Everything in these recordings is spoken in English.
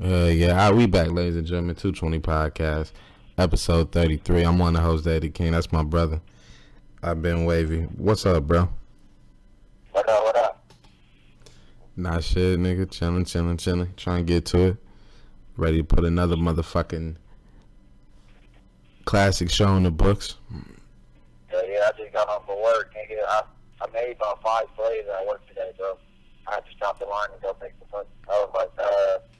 Yeah, we back, ladies and gentlemen. 220 Podcast, episode 33. I'm one of the hosts, Eddie King. That's my brother. I've been Wavy. What's up, bro? What up? Nah, shit, nigga. Chilling. Trying to get to it. Ready to put another motherfucking classic show in the books. Yeah, I just got off of work, nigga. I made about 5 plays at work today, bro. I had to stop the line and go make some fun. I was like,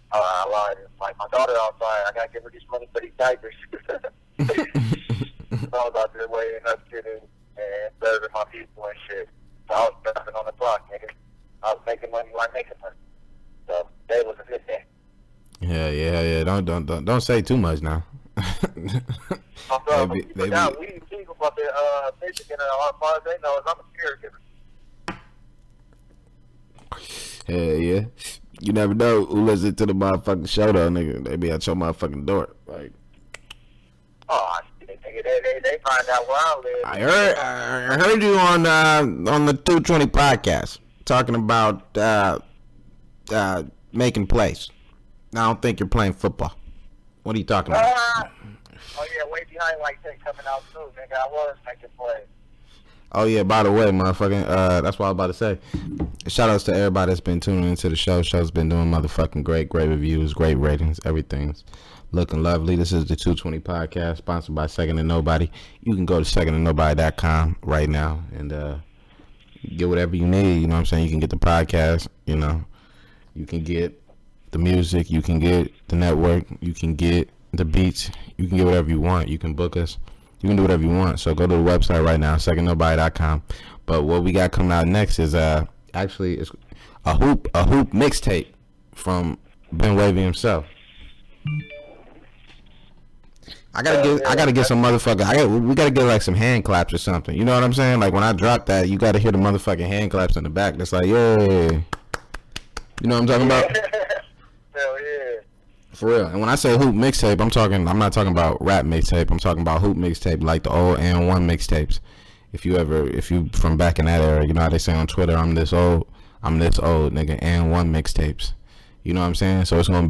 I lied. Like, my daughter outside, I gotta give her this money for these diapers. So I was out there waiting up to and serving my people and shit. So I was jumping on the clock, nigga. I was making money while making money. So today was a good day. Yeah. Don't say too much now. We forgot we didn't think about the Michigan and as far as they know is I'm a caregiver. Yeah. You never know who listens to the motherfucking show though, nigga. They be at your motherfucking door. Like, oh shit, nigga, they find out where I I live. heard you on the 220 podcast talking about making plays. I don't think you're playing football. What are you talking about? Oh yeah, way behind like that coming out soon, nigga. I was making plays. Oh yeah, by the way, motherfucking that's what I was about to say. Shout outs to everybody that's been tuning into the show. Show's been doing motherfucking great reviews, great ratings, everything's looking lovely. This is the 220 Podcast, sponsored by Second to Nobody. You can go to secondtonobody.com right now and get whatever you need. You know what I'm saying? You can get the podcast, you know. You can get the music, you can get the network, you can get the beats, you can get whatever you want. You can book us. You can do whatever you want. So go to the website right now, secondtonobody.com. But what we got coming out next is actually it's a hoop mixtape from Ben Wavy himself. I gotta get some motherfucker. We gotta get like some hand claps or something. You know what I'm saying? Like when I drop that, you gotta hear the motherfucking hand claps in the back. That's like, yeah. You know what I'm talking about? Hell yeah. For real. And when I say hoop mixtape, I'm not talking about rap mixtape. I'm talking about hoop mixtape, like the old and1 mixtapes. If you from back in that era, you know how they say on Twitter, I'm this old, nigga, and1 mixtapes. You know what I'm saying? So it's gonna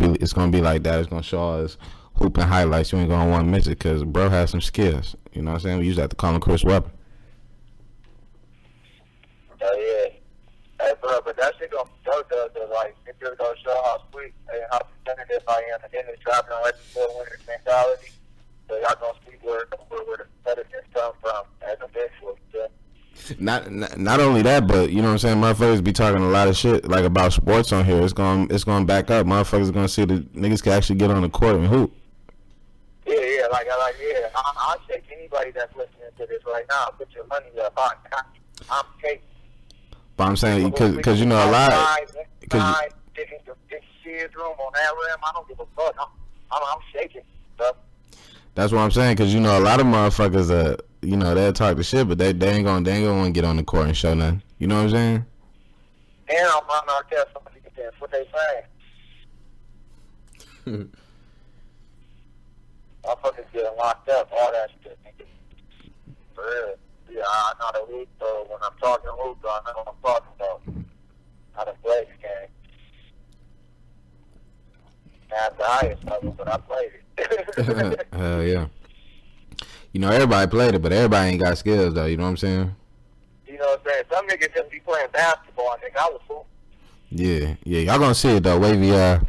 be like that. It's gonna show us hooping highlights. You ain't gonna want to miss it because bro has some skills. You know what I'm saying? We used to have to call him Chris Webber. Oh yeah. Hey, bro, but that shit gonna like it's just gonna show how sweet and how competitive I am in this driving on for winner mentality. So y'all gonna see where the competitiveness come from as a visual. Not only that, but you know what I'm saying, motherfuckers be talking a lot of shit like about sports on here. It's gonna back up. Motherfuckers gonna see that niggas can actually get on the court and hoop. Yeah, I'll take anybody that's listening to this right now. Put your money up. I'm taking. But I'm saying because you know a lot. Because kids room on that rim, I don't give a fuck. I'm shaking, bro. That's what I'm saying, because you know a lot of motherfuckers you know, they'll talk the shit, but they ain't gonna want to get on the court and show nothing. You know what I'm saying? And I'm on our test. That's what they saying. Motherfuckers getting locked up, all that shit. For real. Yeah, I'm not a hoop, so when I'm talking hoop, I know what I'm talking about. Not a play this game. Not the highest level, but I played it. Hell yeah. You know, everybody played it, but everybody ain't got skills, though. You know what I'm saying? You know what I'm saying? Some niggas just be playing basketball. I think I was fool. Yeah. Y'all gonna see it, though. Wavy hoop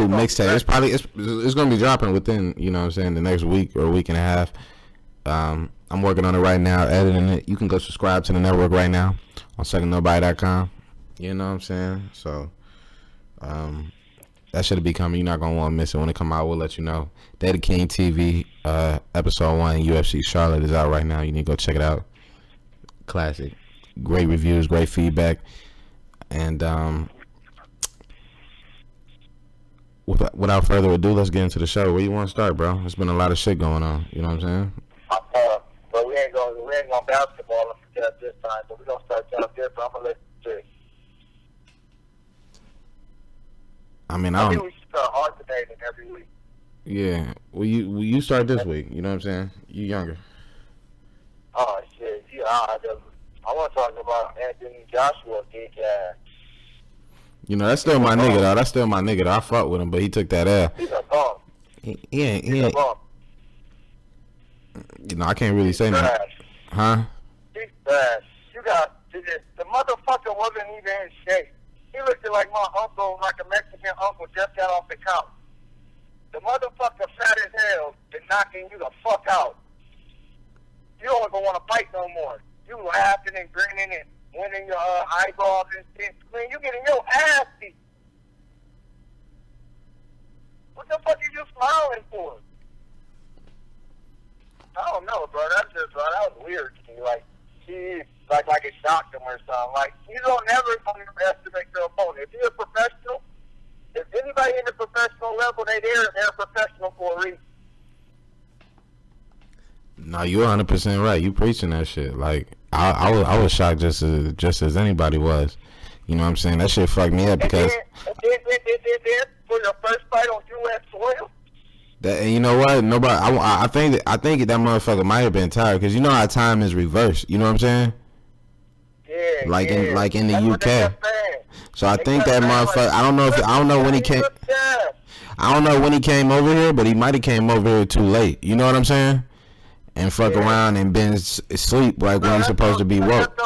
mixtape. It's gonna be dropping within, you know what I'm saying, the next week or week and a half. I'm working on it right now, editing it. You can go subscribe to the network right now on secondnobody.com. You know what I'm saying? So, that should be coming. You're not going to want to miss it. When it come out, we'll let you know. Data King TV, episode 1, UFC Charlotte is out right now. You need to go check it out. Classic. Great reviews, great feedback. And without further ado, let's get into the show. Where you want to start, bro? There's been a lot of shit going on. You know what I'm saying? But we ain't going basketball this time, so we're going to start down there, but I'm going to let you see. I think we should start alternating every week. Yeah. Will you start this week? You know what I'm saying? You younger. Oh, shit. Yeah, I want to talk about Anthony Joshua, big ass. You know, that's still my nigga though. That's still my nigga though. I fought with him, but he took that L. He's a bum. He ain't. You know, I can't really say that. Huh? He's trash. You got the motherfucker wasn't even in shape. He looked like my uncle, like a Mexican uncle, just got off the couch. The motherfucker fat as hell and knocking you the fuck out. You don't even want to fight no more. You laughing and grinning and winning your eyeballs and shit. Man, you getting your ass beat. What the fuck are you smiling for? I don't know, bro. That was weird to me. Like, he, like it shocked him or something. Like, you don't never underestimate your opponent. If you're a professional, if anybody in the professional level, they're a professional for a reason. No, you're 100% right. You preaching that shit. Like, I was shocked just as anybody was. You know what I'm saying? That shit fucked me up because. And for your first fight on U.S. soil. That, and you know what? Nobody. I think that motherfucker might have been tired because you know how time is reversed. You know what I'm saying? Yeah. Like in the That's UK. So I think that motherfucker. I don't know when he came. I don't know when he came over here, but he might have came over here too late. You know what I'm saying? And fuck around and been asleep like when he's supposed to be woke.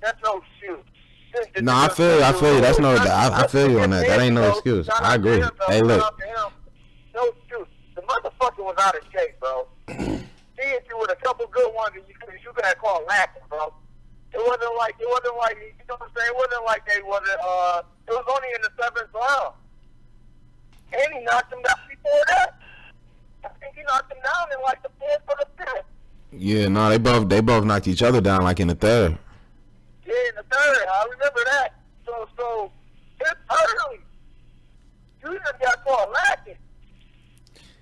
That's no excuse. No, I feel you. That's no. I feel you on that. That ain't no excuse. I agree. Hey, look. No excuse. The motherfucker was out of shape, bro. He hit you with a couple good ones, and you could have called laughing, bro. It wasn't like you know what I'm saying. It wasn't like they wasn't. It was only in the 7th round, and he knocked him down before that. I think he knocked him down in like the 4th or the 5th. Yeah, no, they both knocked each other down like in the 3rd. Yeah, in the 3rd. I remember that. So it's early. You just got caught lacking.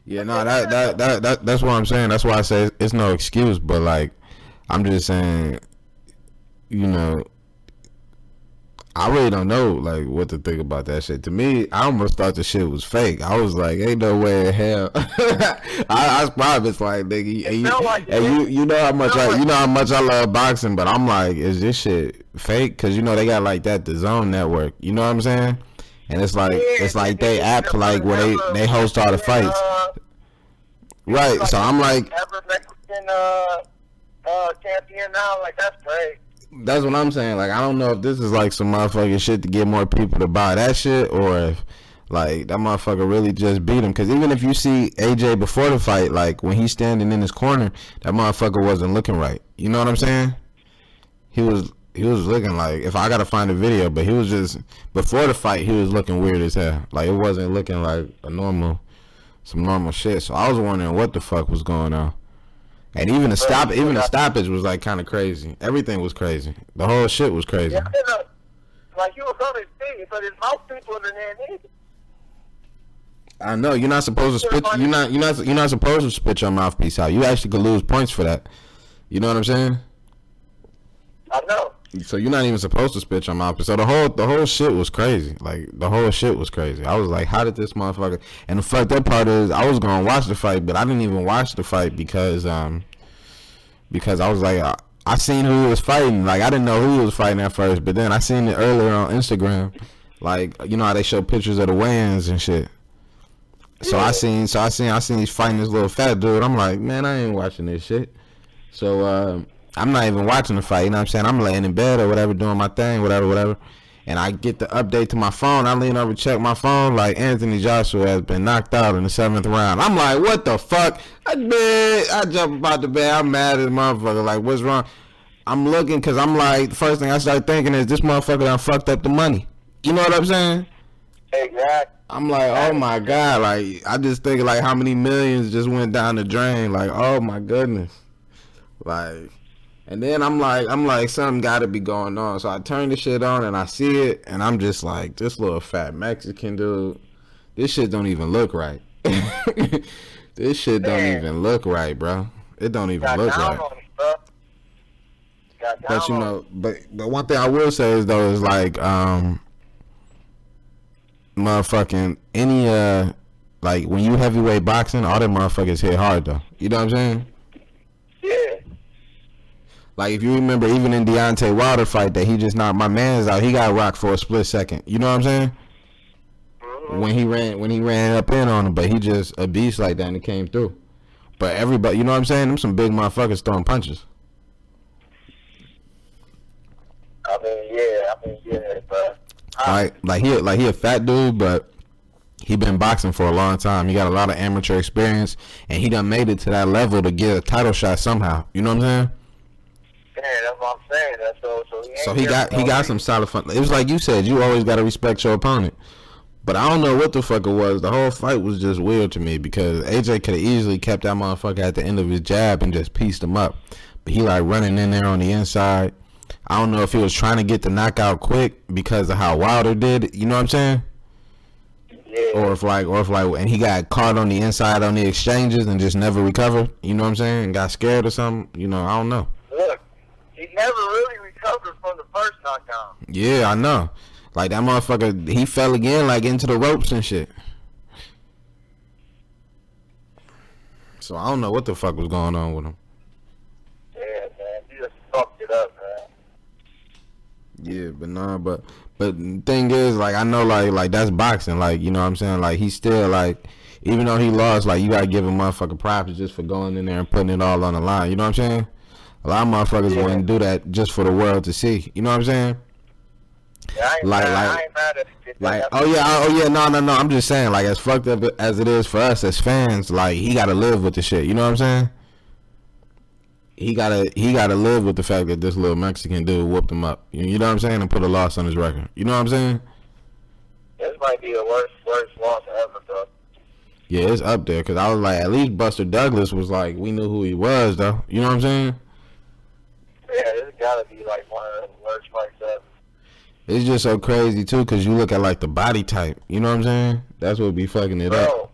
Yeah, no, that's what I'm saying. That's why I say it's no excuse. But like, I'm just saying, you know, I really don't know like what to think about that shit. To me, I almost thought the shit was fake. I was like, ain't no way in hell. I promise, like, nigga, you know how much I love boxing, but I'm like, is this shit fake? Because you know they got like that the Zone Network. You know what I'm saying? And it's like they act like where they host all the fights. Right. So I'm like, ever Mexican champion now, like that's great. That's what I'm saying. Like, I don't know if this is like some motherfucking shit to get more people to buy that shit, or if like that motherfucker really just beat him. Because even if you see AJ before the fight, like when he's standing in his corner, that motherfucker wasn't looking right. You know what I'm saying? He was looking like, if I gotta find a video, but he was just before the fight, he was looking weird as hell. Like it wasn't looking like some normal shit. So I was wondering what the fuck was going on. And even the stoppage was like kind of crazy. Everything was crazy. The whole shit was crazy. Yeah, like you was on his feet, but his mouthpiece wasn't there neither. I know you're not supposed to spit. You're not supposed to spit your mouthpiece out. You actually could lose points for that. You know what I'm saying? I know. So you're not even supposed to spit your mouthpiece. So the whole shit was crazy. Like the whole shit was crazy. I was like, how did this motherfucker? And the fucked up part is, I was gonna watch the fight, but I didn't even watch the fight because I was like, I seen who he was fighting. Like I didn't know who he was fighting at first, but then I seen it earlier on Instagram. Like you know how they show pictures of the weigh-ins and shit. So I seen he's fighting this little fat dude. I'm like, man, I ain't watching this shit. So I'm not even watching the fight, you know what I'm saying? I'm laying in bed or whatever, doing my thing, whatever. And I get the update to my phone. I lean over, check my phone, like Anthony Joshua has been knocked out in the 7th round. I'm like, what the fuck? I jump about the bed. I'm mad as a motherfucker. Like, what's wrong? I'm looking because I'm like, the first thing I start thinking is this motherfucker done fucked up the money. You know what I'm saying? Exactly. I'm like, oh my God. Like, I just think like how many millions just went down the drain. Like, oh my goodness. Like... And then I'm like, something gotta be going on. So I turn the shit on and I see it, and I'm just like, this little fat Mexican dude, this shit don't even look right. This shit don't even look right, bro. It don't even look right. But you know, but one thing I will say is though is like, motherfucking any like when you heavyweight boxing, all them motherfuckers hit hard though. You know what I'm saying? Yeah. Like, if you remember, even in Deontay Wilder fight that he just knocked my man's out, he got rocked for a split second. You know what I'm saying? Mm-hmm. When he ran up in on him, but he just a beast like that and it came through. But everybody, you know what I'm saying? Them some big motherfuckers throwing punches. I mean, yeah, but Like he a fat dude, but he been boxing for a long time. He got a lot of amateur experience, and he done made it to that level to get a title shot somehow. You know what I'm saying? yeah, that's what I'm saying. So he got some solid fun. It was like you said, you always got to respect your opponent. But I don't know what the fuck it was. The whole fight was just weird to me because AJ could have easily kept that motherfucker at the end of his jab and just pieced him up. But he like running in there on the inside. I don't know if he was trying to get the knockout quick because of how Wilder did. You know what I'm saying? Yeah. Or if and he got caught on the inside on the exchanges and just never recovered. You know what I'm saying? And got scared or something. You know, I don't know. Look, he never really recovered from the first knockdown. Yeah, I know. Like, that motherfucker, he fell again, like, into the ropes and shit. So, I don't know what the fuck was going on with him. Yeah, man. He just fucked it up, man. Yeah, but the thing is, like, I know, like that's boxing. Like, you know what I'm saying? Like, he's still, like, even though he lost, like, you gotta give a motherfucker props just for going in there and putting it all on the line. You know what I'm saying? A lot of motherfuckers wouldn't do that just for the world to see. You know what I'm saying? Yeah, I ain't mad at it. Like, oh yeah, no. I'm just saying, like, as fucked up as it is for us as fans, like, he gotta live with the shit. You know what I'm saying? He gotta live with the fact that this little Mexican dude whooped him up. You know what I'm saying? And put a loss on his record. You know what I'm saying? This might be the worst loss ever, bro. Yeah, it's up there. Cause I was like, at least Buster Douglas was like, we knew who he was, though. You know what I'm saying? Yeah, this gotta be like one of the worst fights ever. It's just so crazy too, cause you look at like the body type. You know what I'm saying? That's what be fucking it up.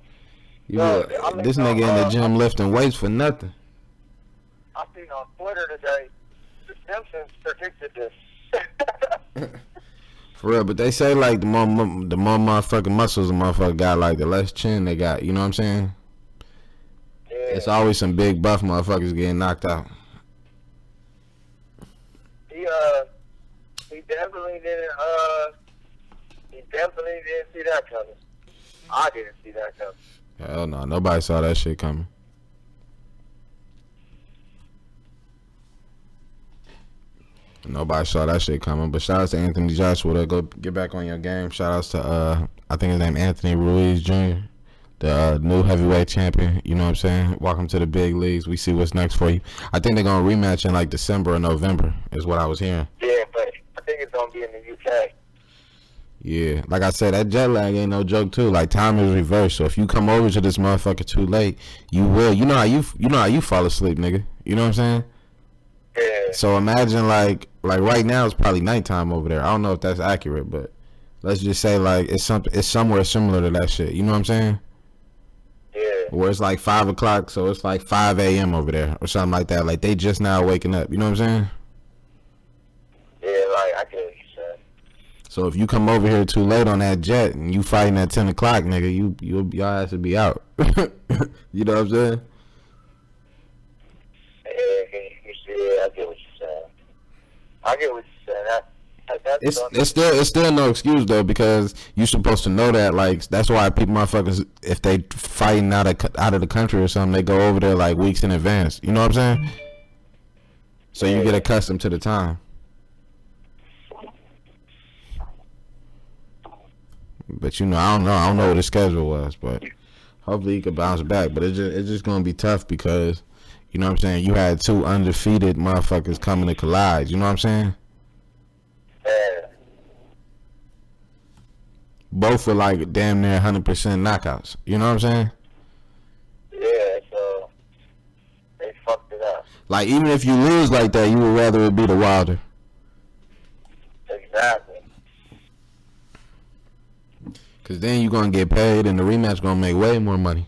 This nigga in the gym lifting weights for nothing. I seen on Twitter today, the Simpsons predicted this. For real, but they say like the more motherfucking muscles a motherfucker got, like the less chin they got. You know what I'm saying? Yeah. It's always some big buff motherfuckers getting knocked out. He definitely didn't see that coming. I didn't see that coming. Hell no, nobody saw that shit coming. Nobody saw that shit coming. But shout out to Anthony Joshua. Go get back on your game. Shout outs to I think his name Andy Ruiz Jr, the new heavyweight champion. You know what I'm saying? Welcome to the big leagues. We see what's next for you. I think they're gonna rematch in like December or November, is what I was hearing. Yeah, but I think it's gonna be in the UK. Yeah, like I said, that jet lag ain't no joke too. Like, time is reversed. So if you come over to this motherfucker too late, you will. You know how you fall asleep, nigga. You know what I'm saying? Yeah. So imagine like right now it's probably nighttime over there. I don't know if that's accurate, but let's just say like it's somewhere similar to that shit. You know what I'm saying? Yeah. Where it's like 5 o'clock, so it's like 5 a.m. over there or something like that. Like, they just now waking up. You know what I'm saying? Yeah, like I get what you said. So if you come over here too late on that jet and you fighting at 10 o'clock, nigga, your ass would be out. You know what I'm saying? Yeah, I get what you're saying. I get what you're saying. It's still no excuse though, because you're supposed to know that. Like, that's why people motherfuckers, if they fighting out of the country or something, they go over there like weeks in advance. You know what I'm saying? So you get accustomed to the time. But you know, I don't know what his schedule was, but hopefully he could bounce back. But it's just gonna be tough because, you know what I'm saying, you had two undefeated motherfuckers coming to collide. You know what I'm saying? Yeah. Both were like damn near 100% knockouts. You know what I'm saying? Yeah, so they fucked it up. Like, even if you lose like that, you would rather it be the Wilder. Exactly. Cause then you gonna get paid, and the rematch gonna make way more money.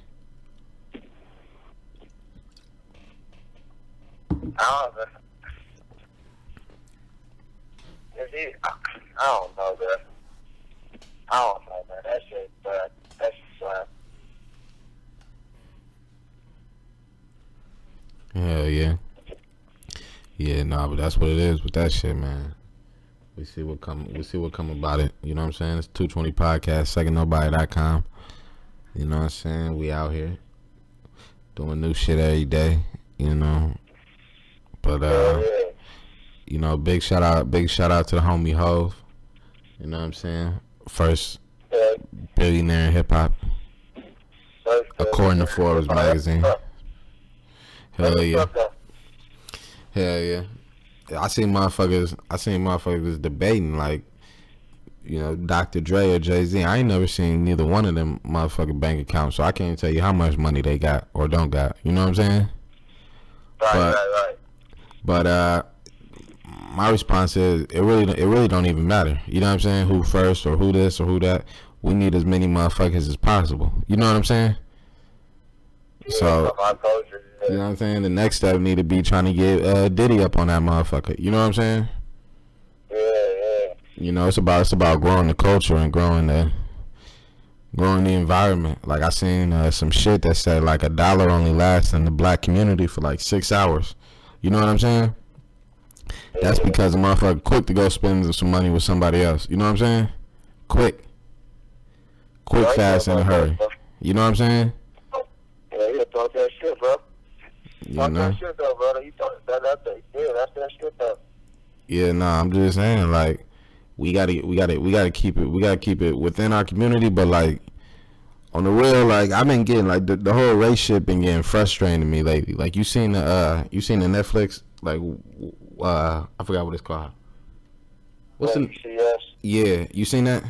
I don't know, bro. I don't know, man. That shit, but that's just Hell yeah. Yeah, nah, but that's what it is with that shit, man. We see what come about it. You know what I'm saying? It's 220 Podcast, secondnobody.com. You know what I'm saying? We out here doing new shit every day, you know. But you know, big shout out to the homie Hove. You know what I'm saying? First billionaire in hip hop, according to Forbes magazine. Hell yeah. Hell yeah. I seen motherfuckers debating like, you know, Dr. Dre or Jay-Z. I ain't never seen neither one of them motherfucking bank accounts, so I can't tell you how much money they got or don't got. You know what I'm saying? Right. But my response is it really don't even matter. You know what I'm saying? Who first or who this or who that. We need as many motherfuckers as possible. You know what I'm saying? Yeah, so you know what I'm saying? The next step need to be trying to get Diddy up on that motherfucker. You know what I'm saying? Yeah. You know, it's about growing the culture and growing the environment. Like I seen some shit that said like $1 only lasts in the black community for like 6 hours. You know what I'm saying? That's because the motherfucker quick to go spend some money with somebody else. You know what I'm saying? Quick, fast, in a hurry. You know what I'm saying? Yeah, you talk that shit, bro. Talk that shit though, brother. You talk that's that shit though. Yeah, nah, I'm just saying, like, we gotta keep it within our community, but like on the real, like I've been getting like the whole race shit been getting frustrating to me lately. Like you seen the Netflix, like I forgot what it's called. What's the Yeah, you seen that?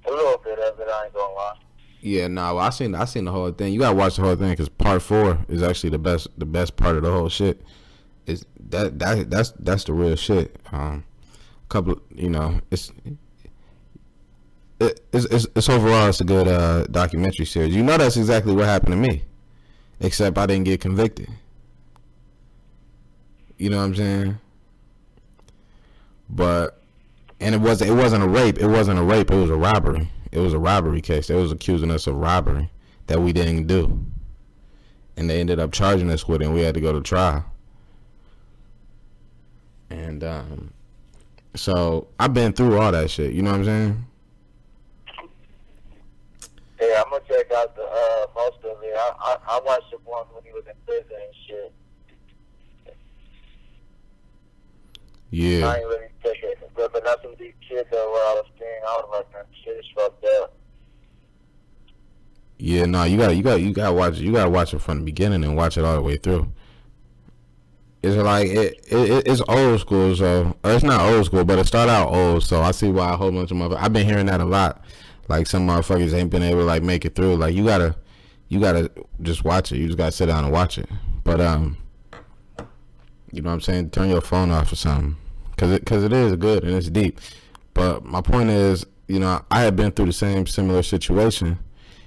A little bit of it, I ain't gonna lie. Yeah, nah, well, I seen the whole thing. You gotta watch the whole thing because part 4 is actually the best part of the whole shit. Is that's the real shit. Couple, you know, it's overall it's a good documentary series. You know, that's exactly what happened to me, except I didn't get convicted. You know what I'm saying? And it wasn't a rape. It was a robbery. It was a robbery case. They was accusing us of robbery that we didn't do, and they ended up charging us with it, and we had to go to trial. And so I've been through all that shit. You know what I'm saying? Yeah, I'm gonna check out the most of it. I watched the one when he was in prison and shit. Yeah. I ain't really take it, but that's some of these kids that were I was seeing. I was like, man, shit is fucked up. Yeah, no, you gotta watch it. You gotta watch it from the beginning and watch it all the way through. It's like it's old school, so or it's not old school, but it started out old. So I see why a whole bunch of motherfuckers. I've been hearing that a lot. Like some motherfuckers ain't been able to like make it through. Like you gotta just watch it. You just gotta sit down and watch it. But you know what I'm saying? Turn your phone off or something, cause it is good and it's deep. But my point is, you know, I had been through the same similar situation.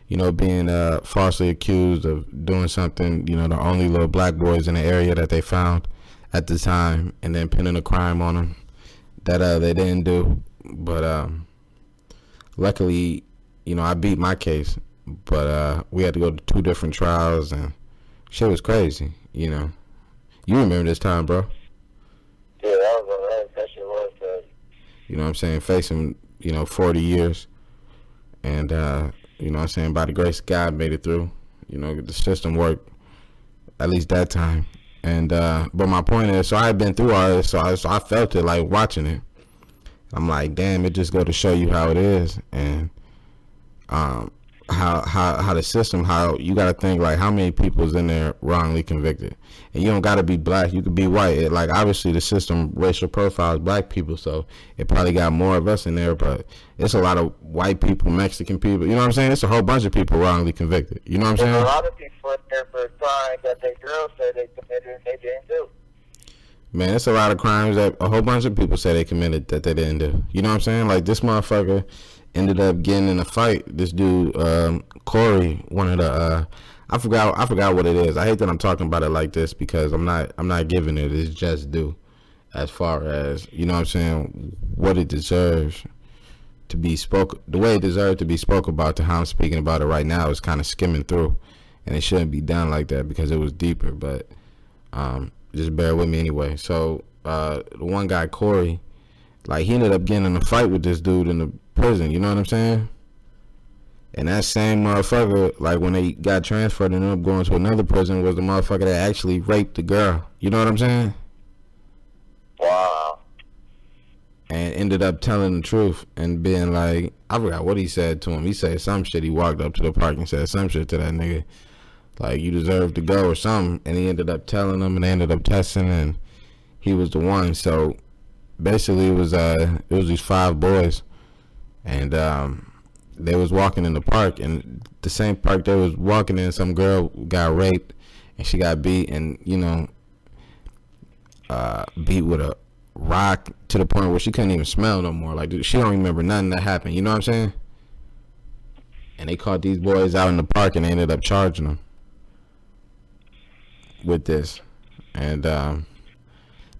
You know, being falsely accused of doing something, you know, the only little black boys in the area that they found at the time, and then pinning a crime on them that they didn't do. But luckily, you know, I beat my case. But we had to go to 2 different trials, and shit was crazy, you know. You remember this time, bro. Yeah, that shit was crazy. You know what I'm saying? Facing, you know, 40 years. And, you know what I'm saying, by the grace of God, made it through. You know, the system worked, at least that time. And, but my point is, so I had been through all this, so I felt it, like, watching it. I'm like, damn, it just go to show you how it is. And, how the system, how you got to think, like, how many people is in there wrongly convicted. And you don't got to be black, you could be white. Like, obviously the system racial profiles black people, so it probably got more of us in there, but it's a lot of white people, Mexican people, you know what I'm saying? It's a whole bunch of people wrongly convicted, you know what I'm saying? There's a lot of people in there for crimes that their girls say they committed and they didn't do. Man, it's a lot of crimes that a whole bunch of people say they committed that they didn't do. You know what I'm saying? Like, this motherfucker ended up getting in a fight. This dude, Corey, one of the, I forgot what it is. I hate that I'm talking about it like this because I'm not giving it. It's just due, as far as, you know what I'm saying, what it deserves to be the way it deserved to be spoke about to how I'm speaking about it right now is kind of skimming through, and it shouldn't be done like that because it was deeper. But just bear with me anyway. So the one guy, Corey, like he ended up getting in a fight with this dude in the prison. You know what I'm saying? And that same motherfucker, like when they got transferred and ended up going to another prison, was the motherfucker that actually raped the girl. You know what I'm saying? Wow. And ended up telling the truth and being like, I forgot what he said to him. He said some shit. He walked up to the park and said some shit to that nigga. Like, you deserve to go or something. And he ended up telling them, and they ended up testing, and he was the one. So basically it was these 5 boys, and they was walking in the park, and the same park they was walking in, some girl got raped, and she got beat, and beat with a rock to the point where she couldn't even smell no more. Like, dude, she don't remember nothing that happened. You know what I'm saying? And they caught these boys out in the park, and they ended up charging them with this. And the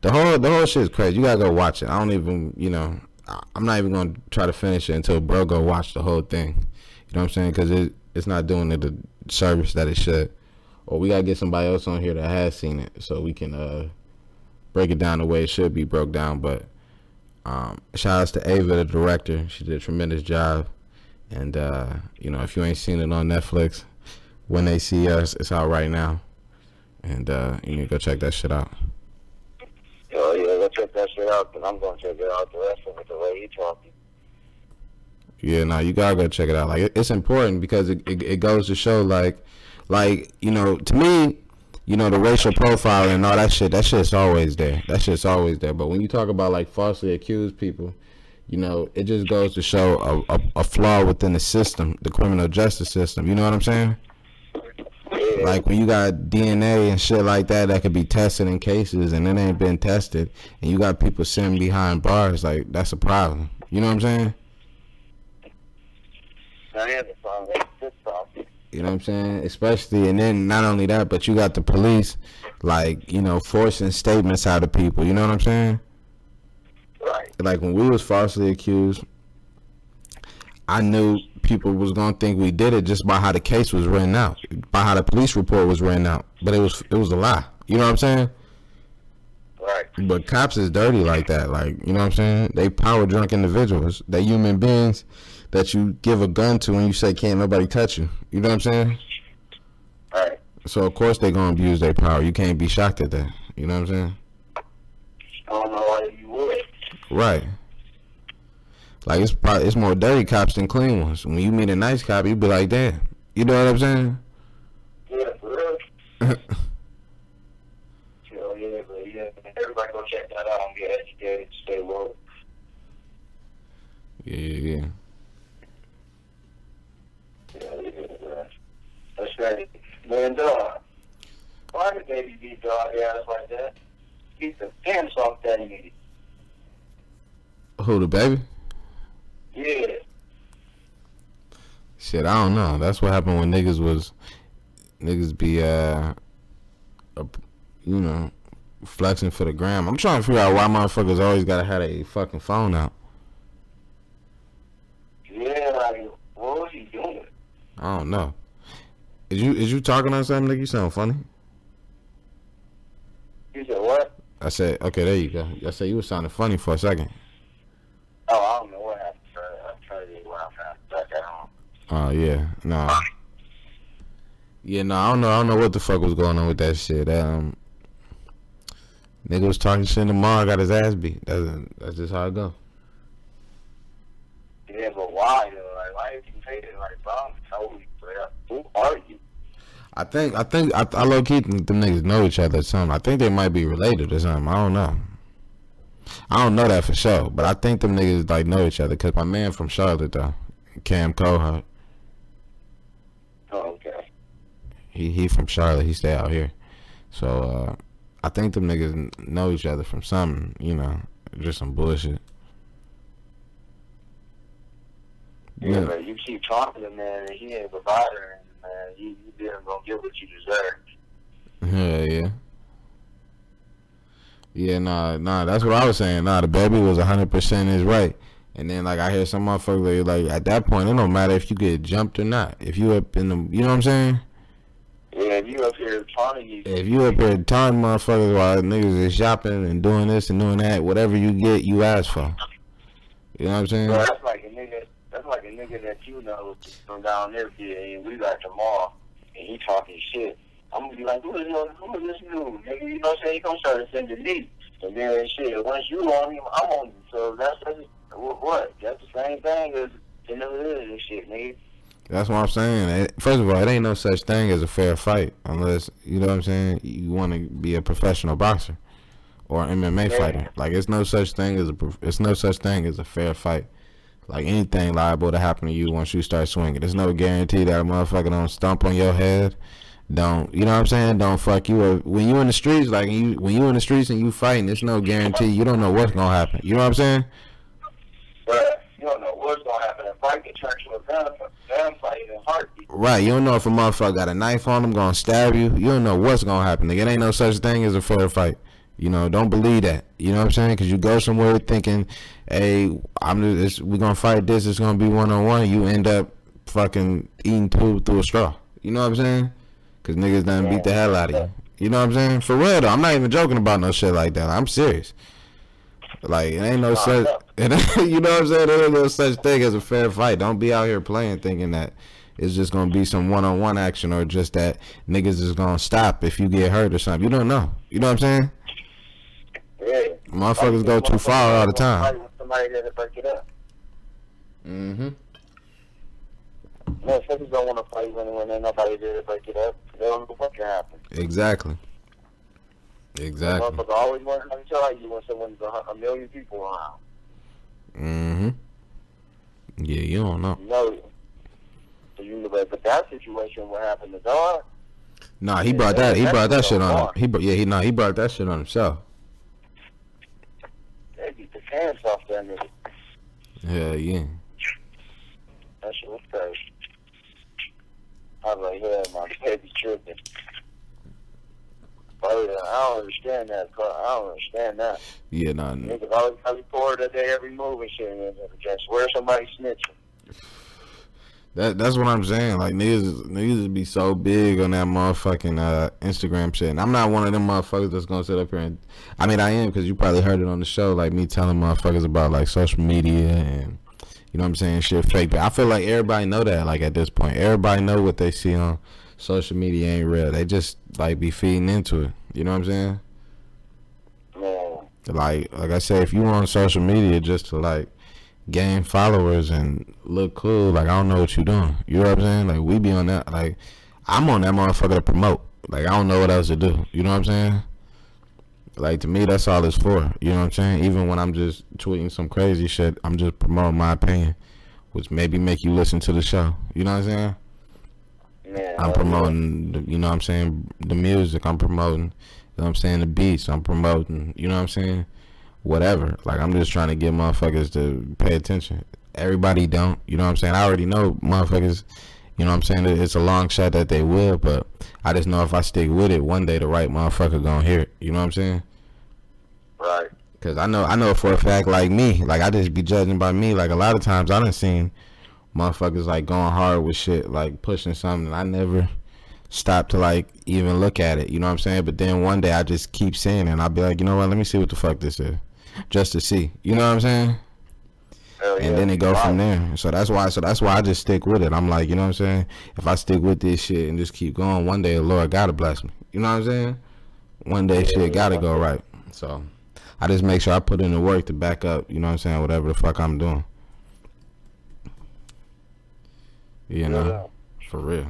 whole shit is crazy. You gotta go watch it. I don't even, I'm not even gonna try to finish it until bro go watch the whole thing. You know what I'm saying? Because it's not doing it the service that it should. Or we gotta get somebody else on here that has seen it so we can break it down the way it should be broke down. But shout outs to Ava, the director. She did a tremendous job. And if you ain't seen it on Netflix, When They See Us, it's out right now. And you need to go check that shit out. Oh yeah, go check that shit out, because I'm going to check it out the rest of it the way he talking. Yeah, no, you gotta go check it out. Like, it's important because it goes to show, like, to me, the racial profile and all that shit's always there. That shit's always there. But when you talk about, like, falsely accused people, it just goes to show a flaw within the system, the criminal justice system. You know what I'm saying? Yeah. Like, when you got DNA and shit like that could be tested in cases and it ain't been tested, and you got people sitting behind bars, like, that's a problem. You know what I'm saying? That is a problem. That's a good problem. You know what I'm saying? Especially, and then not only that, but you got the police, like, forcing statements out of people. You know what I'm saying? Right. Like, when we was falsely accused, I knew people was gonna think we did it just by how the case was written out, by how the police report was written out. But it was a lie. You know what I'm saying? Right. But cops is dirty like that. Like, you know what I'm saying? They power drunk individuals. They human beings that you give a gun to and you say can't nobody touch you. You know what I'm saying? Right. So of course they gonna abuse their power. You can't be shocked at that. You know what I'm saying? I don't know why you would. Right. Like, it's more dirty cops than clean ones. When you meet a nice cop, you be like, damn. You know what I'm saying? Yeah, for real. Yeah, everybody go check that out and get educated, stay woke. Yeah. Yeah. That's right. Man, dog. Why did baby beat dog ass like that? Beat the pants off that nigga. Who, DaBaby? Yeah. Shit, I don't know. That's what happened when niggas be flexing for the gram. I'm trying to figure out why motherfuckers always gotta have a fucking phone out. Yeah, like, what was he doing? I don't know. Is you talking on something, nigga? You sound funny. You said what? I said, okay, there you go. I said you was sounding funny for a second. Oh, I don't know what happened. I'm trying to get what I'm back at home. Oh, yeah. No. Yeah, no, I don't know what the fuck was going on with that shit. Nigga was talking shit in the mall, got his ass beat. That's just how it go. Yeah, but why, though? Like, why did you say it? Like, bro, I'm totally clear. Who are you? I low key think them niggas know each other or something. I think they might be related or something. I don't know. I don't know that for sure, but I think them niggas like know each other. Cause my man from Charlotte though, Cam Cohart. Oh, okay. He from Charlotte. He stay out here, so I think them niggas know each other from something. Just some bullshit. Yeah, but you keep talking to him, man, and he ain't providing, man. You didn't gonna get what you deserve. Yeah. Yeah, nah, that's what I was saying. Nah, DaBaby was 100% is right. And then, like, I hear some motherfuckers, like, at that point, it don't matter if you get jumped or not. If you up in the, you know what I'm saying? Yeah, if you up here taunting If you up here taunting motherfuckers while niggas is shopping and doing this and doing that, whatever you get, you ask for. You know what I'm saying? Bro, that's like a nigga. That's like a nigga that you know from down there, and we got tomorrow, and he talking shit. I'm gonna be like, who is this dude? Nigga, you know what I'm saying? He gonna start to send the me. And then shit, once you on him, I'm on him. So that's what? That's the same thing as the nigga and shit, nigga. That's what I'm saying. First of all, it ain't no such thing as a fair fight unless, you know what I'm saying, you want to be a professional boxer or MMA fighter. Like, it's no such thing as a fair fight. Like, anything liable to happen to you once you start swinging. There's no guarantee that a motherfucker don't stomp on your head. Don't, you know what I'm saying? Don't fuck you up. When you in the streets, like, when you in the streets and you fighting, there's no guarantee. You don't know what's gonna happen. You know what I'm saying? But you don't know what's gonna happen. If I get turned to a gun fight in a heartbeat. Right, you don't know if a motherfucker got a knife on him, gonna stab you. You don't know what's gonna happen. Nigga, it ain't no such thing as a fair fight. You know, don't believe that. You know what I'm saying? Because you go somewhere thinking, hey, we gonna fight this. It's gonna be 1-on-1. You end up fucking eating through a straw. You know what I'm saying? Because niggas done beat the hell out of you. You know what I'm saying? For real though, I'm not even joking about no shit like that. I'm serious. Like, it ain't no such, you know what I'm saying? There ain't no such thing as a fair fight. Don't be out here playing thinking that it's just gonna be some 1-on-1 action or just that niggas is gonna stop if you get hurt or something. You don't know. You know what I'm saying? Yeah. Motherfuckers go too far all the time. Somebody that break it up. Mm-hmm. Motherfuckers don't want to fight when ain't nobody there to break it up. They don't know what can happen. Exactly. Motherfuckers always want to tell you when someone's a million people around. Mm-hmm. Yeah, you don't know. No. So but that situation, what happened to God? Nah, he brought that shit on him. He brought that shit on himself. They beat the pants off that nigga. Hell yeah. That shit was crazy. I was like, yeah, my head be tripping. But I don't understand that. Yeah, nah. Niggas always tell me forward that they every move and shit, and just where somebody snitching. That's what I'm saying. Like, niggas be so big on that motherfucking Instagram shit. And I'm not one of them motherfuckers that's gonna sit up here and, I mean, I am, because you probably heard it on the show, like me telling motherfuckers about like social media and, you know what I'm saying, shit fake. But I feel like everybody know that, like, at this point. Everybody know what they see on social media ain't real. They just like be feeding into it. You know what I'm saying? Yeah. Like I said, if you on social media just to like gain followers and look cool, like, I don't know what you doing. You know what I'm saying? Like, we be on that. Like, I'm on that motherfucker to promote. Like, I don't know what else to do. You know what I'm saying? Like, to me, that's all it's for. You know what I'm saying? Even when I'm just tweeting some crazy shit, I'm just promoting my opinion, which maybe make you listen to the show. You know what I'm saying? Yeah, I'm promoting, you know what I'm saying, the music. I'm promoting, you know what I'm saying, the beats. I'm promoting, you know what I'm saying, whatever. Like, I'm just trying to get motherfuckers to pay attention. Everybody don't, you know what I'm saying. I already know motherfuckers, you know what I'm saying, it's a long shot that they will, but I just know if I stick with it, one day the right motherfucker gonna hear it. You know what I'm saying? Right. Because I know for a fact, like me, like, I just be judging by me. Like, a lot of times I done seen motherfuckers like going hard with shit, like pushing something, and I never stopped to like even look at it. You know what I'm saying? But then one day I just keep seeing it, and I'll be like, you know what? Let me see what the fuck this is, just to see. You know what I'm saying? Hell yeah. And then it go from there. So that's why I just stick with it. I'm like, you know what I'm saying? If I stick with this shit and just keep going, one day the Lord gotta bless me. You know what I'm saying? One day shit gotta go right. So I just make sure I put in the work to back up. You know what I'm saying? Whatever the fuck I'm doing. You know, for real.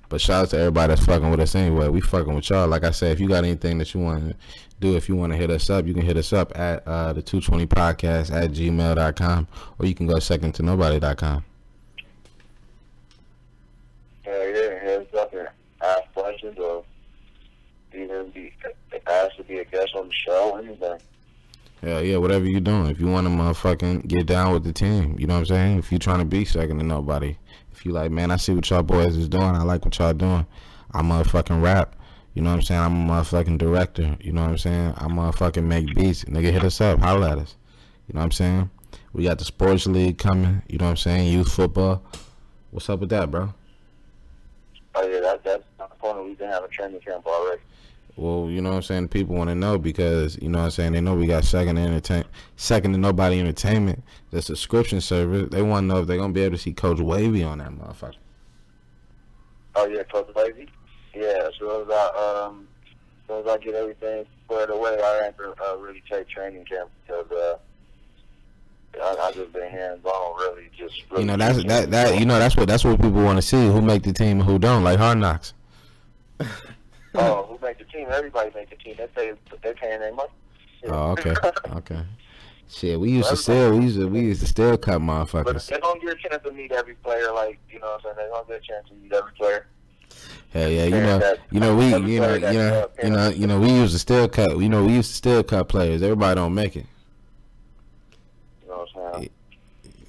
But shout out to everybody that's fucking with us anyway. We fucking with y'all. Like I said, if you got anything that you want to do, if you want to hit us up, you can hit us up at the 220podcast@gmail.com, or you can go secondtonobody.com. Hell yeah, hit us up and ask questions or even be asked to be a guest on the show, anything. Hell yeah, whatever you doing. If you want to motherfucking get down with the team, you know what I'm saying? If you trying to be second to nobody. If you like, man, I see what y'all boys is doing. I like what y'all doing. I motherfucking rap. You know what I'm saying? I'm a motherfucking director. You know what I'm saying? I motherfucking make beats. Nigga, hit us up. Holla at us. You know what I'm saying? We got the sports league coming. You know what I'm saying? Youth football. What's up with that, bro? Oh yeah, that's the point. We've been having training camp already. Well, you know what I'm saying? People want to know because, you know what I'm saying, they know we got second to nobody entertainment, the subscription service. They want to know if they're going to be able to see Coach Wavy on that motherfucker. Oh yeah, Coach Wavy? Yeah, as soon as I get everything squared away, I have to really take training camp because I just been hands on, really just. Really, you know that's what people want to see. Who make the team and who don't, like Hard Knocks. Oh, who make the team? Everybody make the team. They paying their money. Yeah. Oh, okay. Shit, we used to still cut motherfuckers. But they don't get a chance to meet every player, like, you know what I'm saying? They don't get a chance to meet every player. Hell yeah, we used to still cut. We used to still cut players. Everybody don't make it. You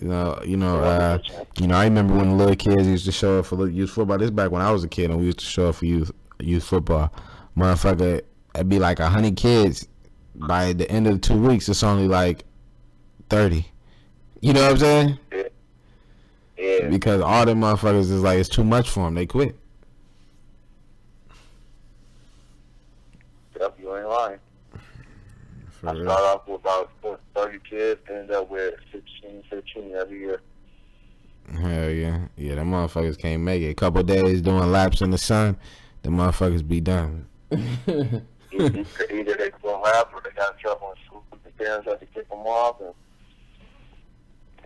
know what I'm saying? I remember when the little kids used to show up for youth football. This back when I was a kid and we used to show up for youth football. Motherfucker, it'd be like 100 kids. By the end of the 2 weeks, it's only like 30. You know what I'm saying? Yeah. Because all them motherfuckers is like, it's too much for them. They quit. Yep, you ain't lying. For I real. start off with about 30 kids, end up with 16, 15 every year. Hell yeah. Yeah, them motherfuckers can't make it. A couple days doing laps in the sun, the motherfuckers be done. Either they go lap or they got in trouble in school. The parents have to kick them off, and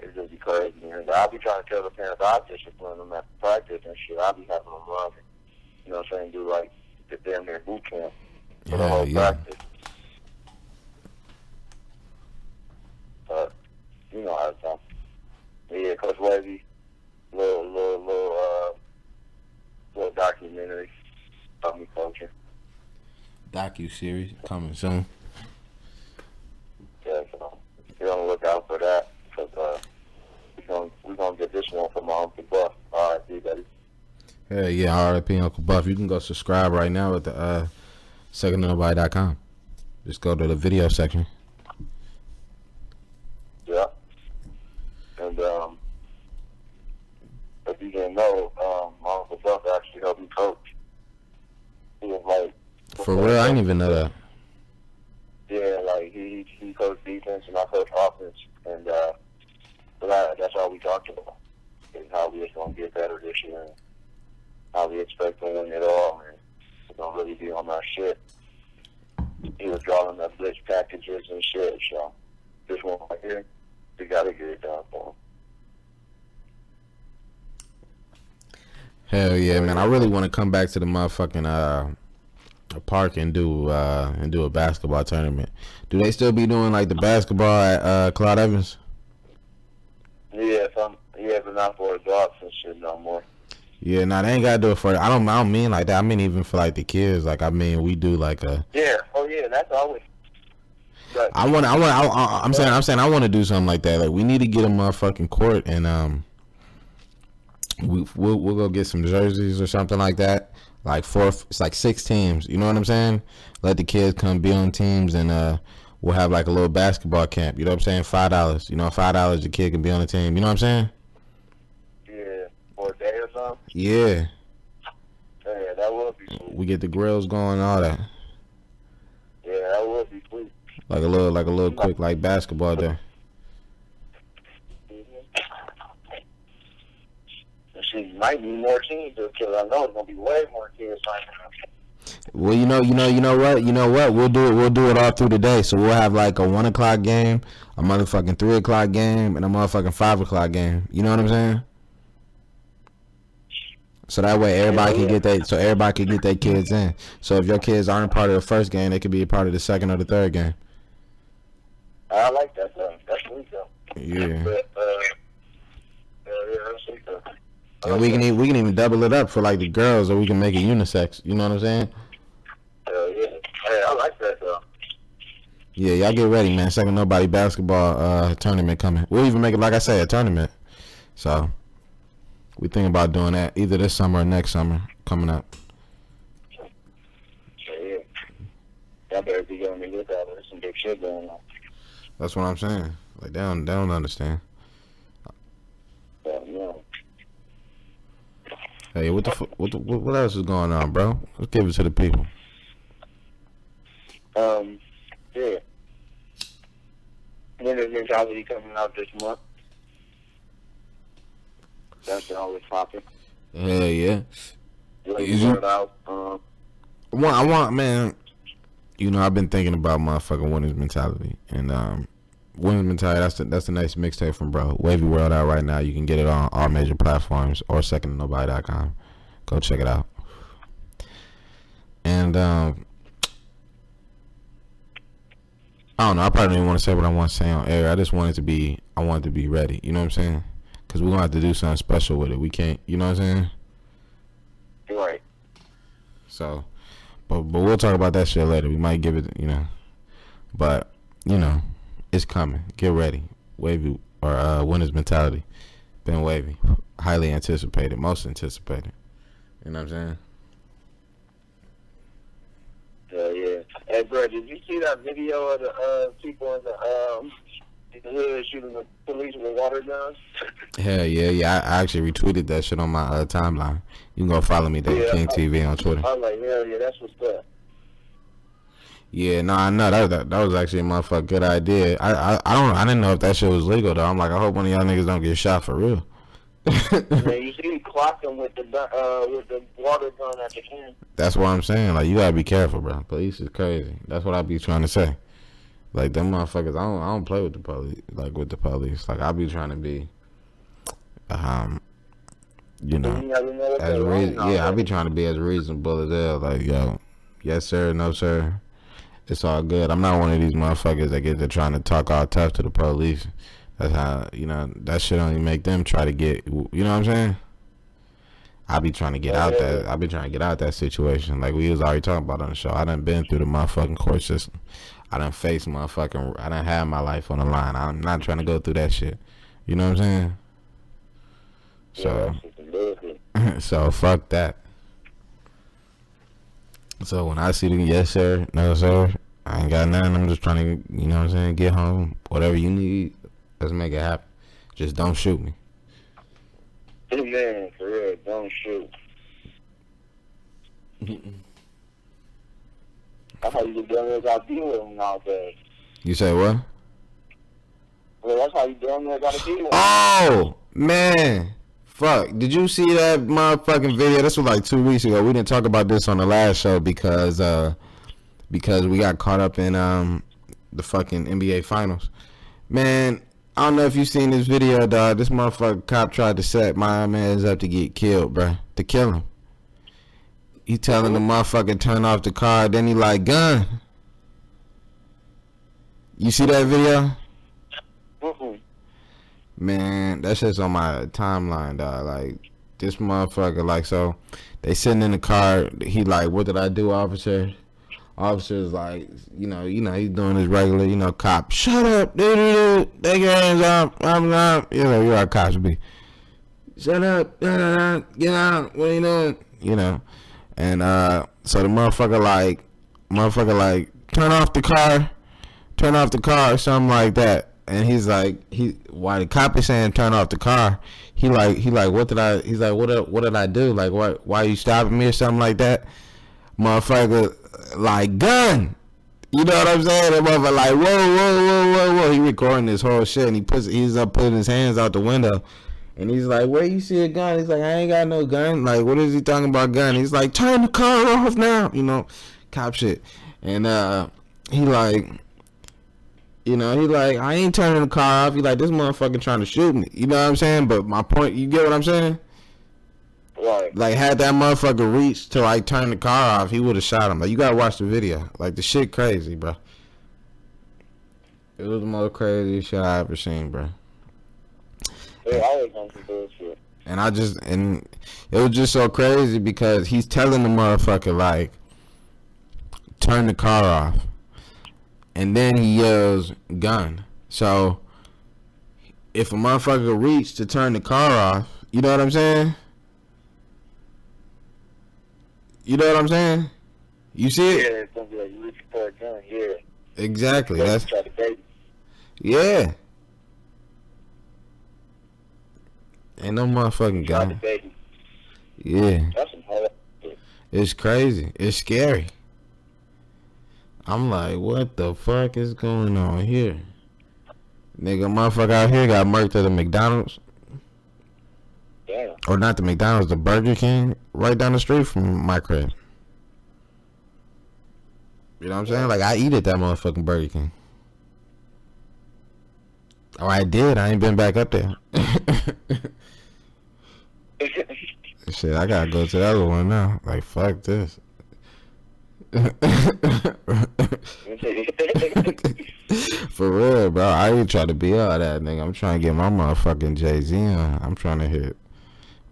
it's just be crazy. And I'll be trying to tell the parents I discipline them after practice and shit. I'll be having them run, you know what I'm saying, do like the damn near boot camp for the whole practice. But you know how it's done. Yeah, Coach Wavy, little documentary of me coaching. Docu-series coming soon. Yeah, so be on the lookout for that because we're gonna get this one from my Uncle Buff. All right, DaBaby. Hell yeah, R.I.P. Uncle Buff. You can go subscribe right now at the secondthenobody.com. Just go to the video section. Yeah. And if you didn't know, my Uncle Buff actually helped me coach. He was like, For real, I didn't even know that. yeah, like he coached defense and I coached offense, and that's all we talked about. Is how we was gonna get better this year, and how we expect to win it all, and we're gonna really be on our shit. He was drawing up blitz packages and shit, so this one right here, we gotta get it done for him. Hell yeah, man. I really want to come back to the motherfucking park and do a basketball tournament. Do they still be doing like the basketball at Claude Evans? Yeah, but not for adults and shit no more. Yeah, nah, they ain't gotta do it for. I don't mean like that. I mean even for like the kids. Like I mean, we do like a. Yeah. Oh yeah, that's always. But, I'm saying I want to do something like that. Like we need to get a motherfucking court and we'll go get some jerseys or something like that. Like it's like 6 teams. You know what I'm saying? Let the kids come be on teams and we'll have like a little basketball camp. You know what I'm saying? $5. You know, $5 the kid can be on the team. You know what I'm saying? Yeah, for a day or something. Yeah. Yeah, that would be sweet. We get the grills going, all that. Yeah, that would be sweet. Like a little quick like basketball day. She might be more teams because I know it's gonna be way more kids signing up. Well, you know what? We'll do it all through the day. So we'll have like a 1 o'clock game, a motherfucking 3 o'clock game, and a motherfucking 5 o'clock game. You know what I'm saying? So that way everybody can get their kids in. So if your kids aren't part of the first game, they could be a part of the second or the third game. I like that though. That's sweet though. Yeah. But, that's sweet though. And we can even double it up for like the girls, or we can make it unisex. You know what I'm saying? Yeah. Hey, I like that though. Yeah, y'all get ready, man. Second Nobody basketball tournament coming. We'll even make it, like I say, a tournament. So we think about doing that either this summer or next summer coming up. Yeah. Y'all better be on the lookout. There's some big shit going on. That's what I'm saying. Like they don't understand. Yeah. Hey, what else is going on, bro? Let's give it to the people. Yeah. Winner's Mentality coming out this month. That's always popping. Hell yeah. Out. I want, man. You know, I've been thinking about motherfucking Winner's Mentality, and Winner's Mentality. That's the next mixtape from bro. Wavy World out right now. You can get it on all major platforms or secondthenobody.com. Go check it out. And I don't know. I probably don't even want to say what I want to say on air. I want it to be ready. You know what I'm saying? Because we're gonna have to do something special with it. We can't. You know what I'm saying? Right. So, but we'll talk about that shit later. We might give it, you know. But you know, it's coming. Get ready. Wavy or Winner's Mentality. Been wavy. Highly anticipated. Most anticipated. You know what I'm saying? Yeah. Hey, bro, did you see that video of the people in the hood shooting the police with water guns? Hell yeah. I actually retweeted that shit on my timeline. You can go follow me there, King TV on Twitter. I'm like, hell yeah, that's what's up. Yeah, no, I know that was actually a motherfucking good idea. I didn't know if that shit was legal though. I'm like, I hope one of y'all niggas don't get shot for real. Man, you see, clocked him with the water gun at the end. That's what I'm saying. Like, you gotta be careful, bro. Police is crazy. That's what I be trying to say. Like, them motherfuckers, I don't play with the police. Like, with the police. Like, I be trying to be, you know, I be trying to be as reasonable as hell. Like, yo, yes sir, no sir. It's all good. I'm not one of these motherfuckers that get to trying to talk all tough to the police. That's how, you know, that shit only make them try to get, you know what I'm saying? I be trying to get out that situation. Like we was already talking about on the show. I done been through the motherfucking court system. I done faced I done had my life on the line. I'm not trying to go through that shit. You know what I'm saying? So, so fuck that. So when I see the yes sir, no sir, I ain't got nothing. I'm just trying to, you know what I'm saying, get home. Whatever you need, let's make it happen. Just don't shoot me. Man, for real, don't shoot. That's how you damn near got to deal with them nowadays. You say what? Well, that's how you damn near got to deal with them. Oh, man. Fuck. Did you see that motherfucking video? This was like 2 weeks ago. We didn't talk about this on the last show because we got caught up in the fucking NBA finals. Man, I don't know if you seen this video, dog. This motherfucking cop tried to set my man's up to get killed, bruh. To kill him. He telling the motherfucker turn off the car, then he like, gun. You see that video? Man, that shit's on my timeline, dog. Like, this motherfucker, like, so they sitting in the car. He like, what did I do, officer? Officer's like, you know, he's doing his regular, you know, cop. Shut up, dude. Take your hands off. I'm not. You know, you're our cops be. Shut up. Get out. What are you doing? You know. And so the motherfucker like, turn off the car, or something like that. And he's like, why the cop is saying turn off the car? He like, what did I do? Like, why are you stopping me or something like that? Motherfucker, like, gun. You know what I'm saying? That motherfucker like, whoa. He recording this whole shit and he's up putting his hands out the window. And he's like, where you see a gun? He's like, I ain't got no gun. Like, what is he talking about gun? He's like, turn the car off now. You know, cop shit. And he like, you know, he like, I ain't turning the car off. He like, this motherfucker trying to shoot me. You know what I'm saying? But my point, you get what I'm saying? Right. Like, had that motherfucker reached to like turn the car off, he would have shot him. Like, you gotta watch the video. Like, the shit crazy, bro. It was the most crazy shit I ever seen, bro. Yeah, I always on some bullshit. And it was just so crazy because he's telling the motherfucker like, turn the car off. And then he yells, gun. So, if a motherfucker reached to turn the car off, you know what I'm saying? You know what I'm saying? You see it? Yeah, it's gonna be like, you reach for a gun, yeah. Exactly. That's try to bait. Yeah. Ain't no motherfucking gun. Yeah. That's some hard shit. It's crazy. It's scary. I'm like, what the fuck is going on here? Nigga, motherfucker out here got murked at the McDonald's. Damn. Or not the McDonald's, the Burger King right down the street from my crib. You know what I'm saying? Like, I eat at that motherfucking Burger King. Oh, I did. I ain't been back up there. Shit, I gotta go to the other one now. Like, fuck this. For real, bro. I ain't trying to be all that, nigga. I'm trying to get my motherfucking Jay-Z on. I'm trying to hit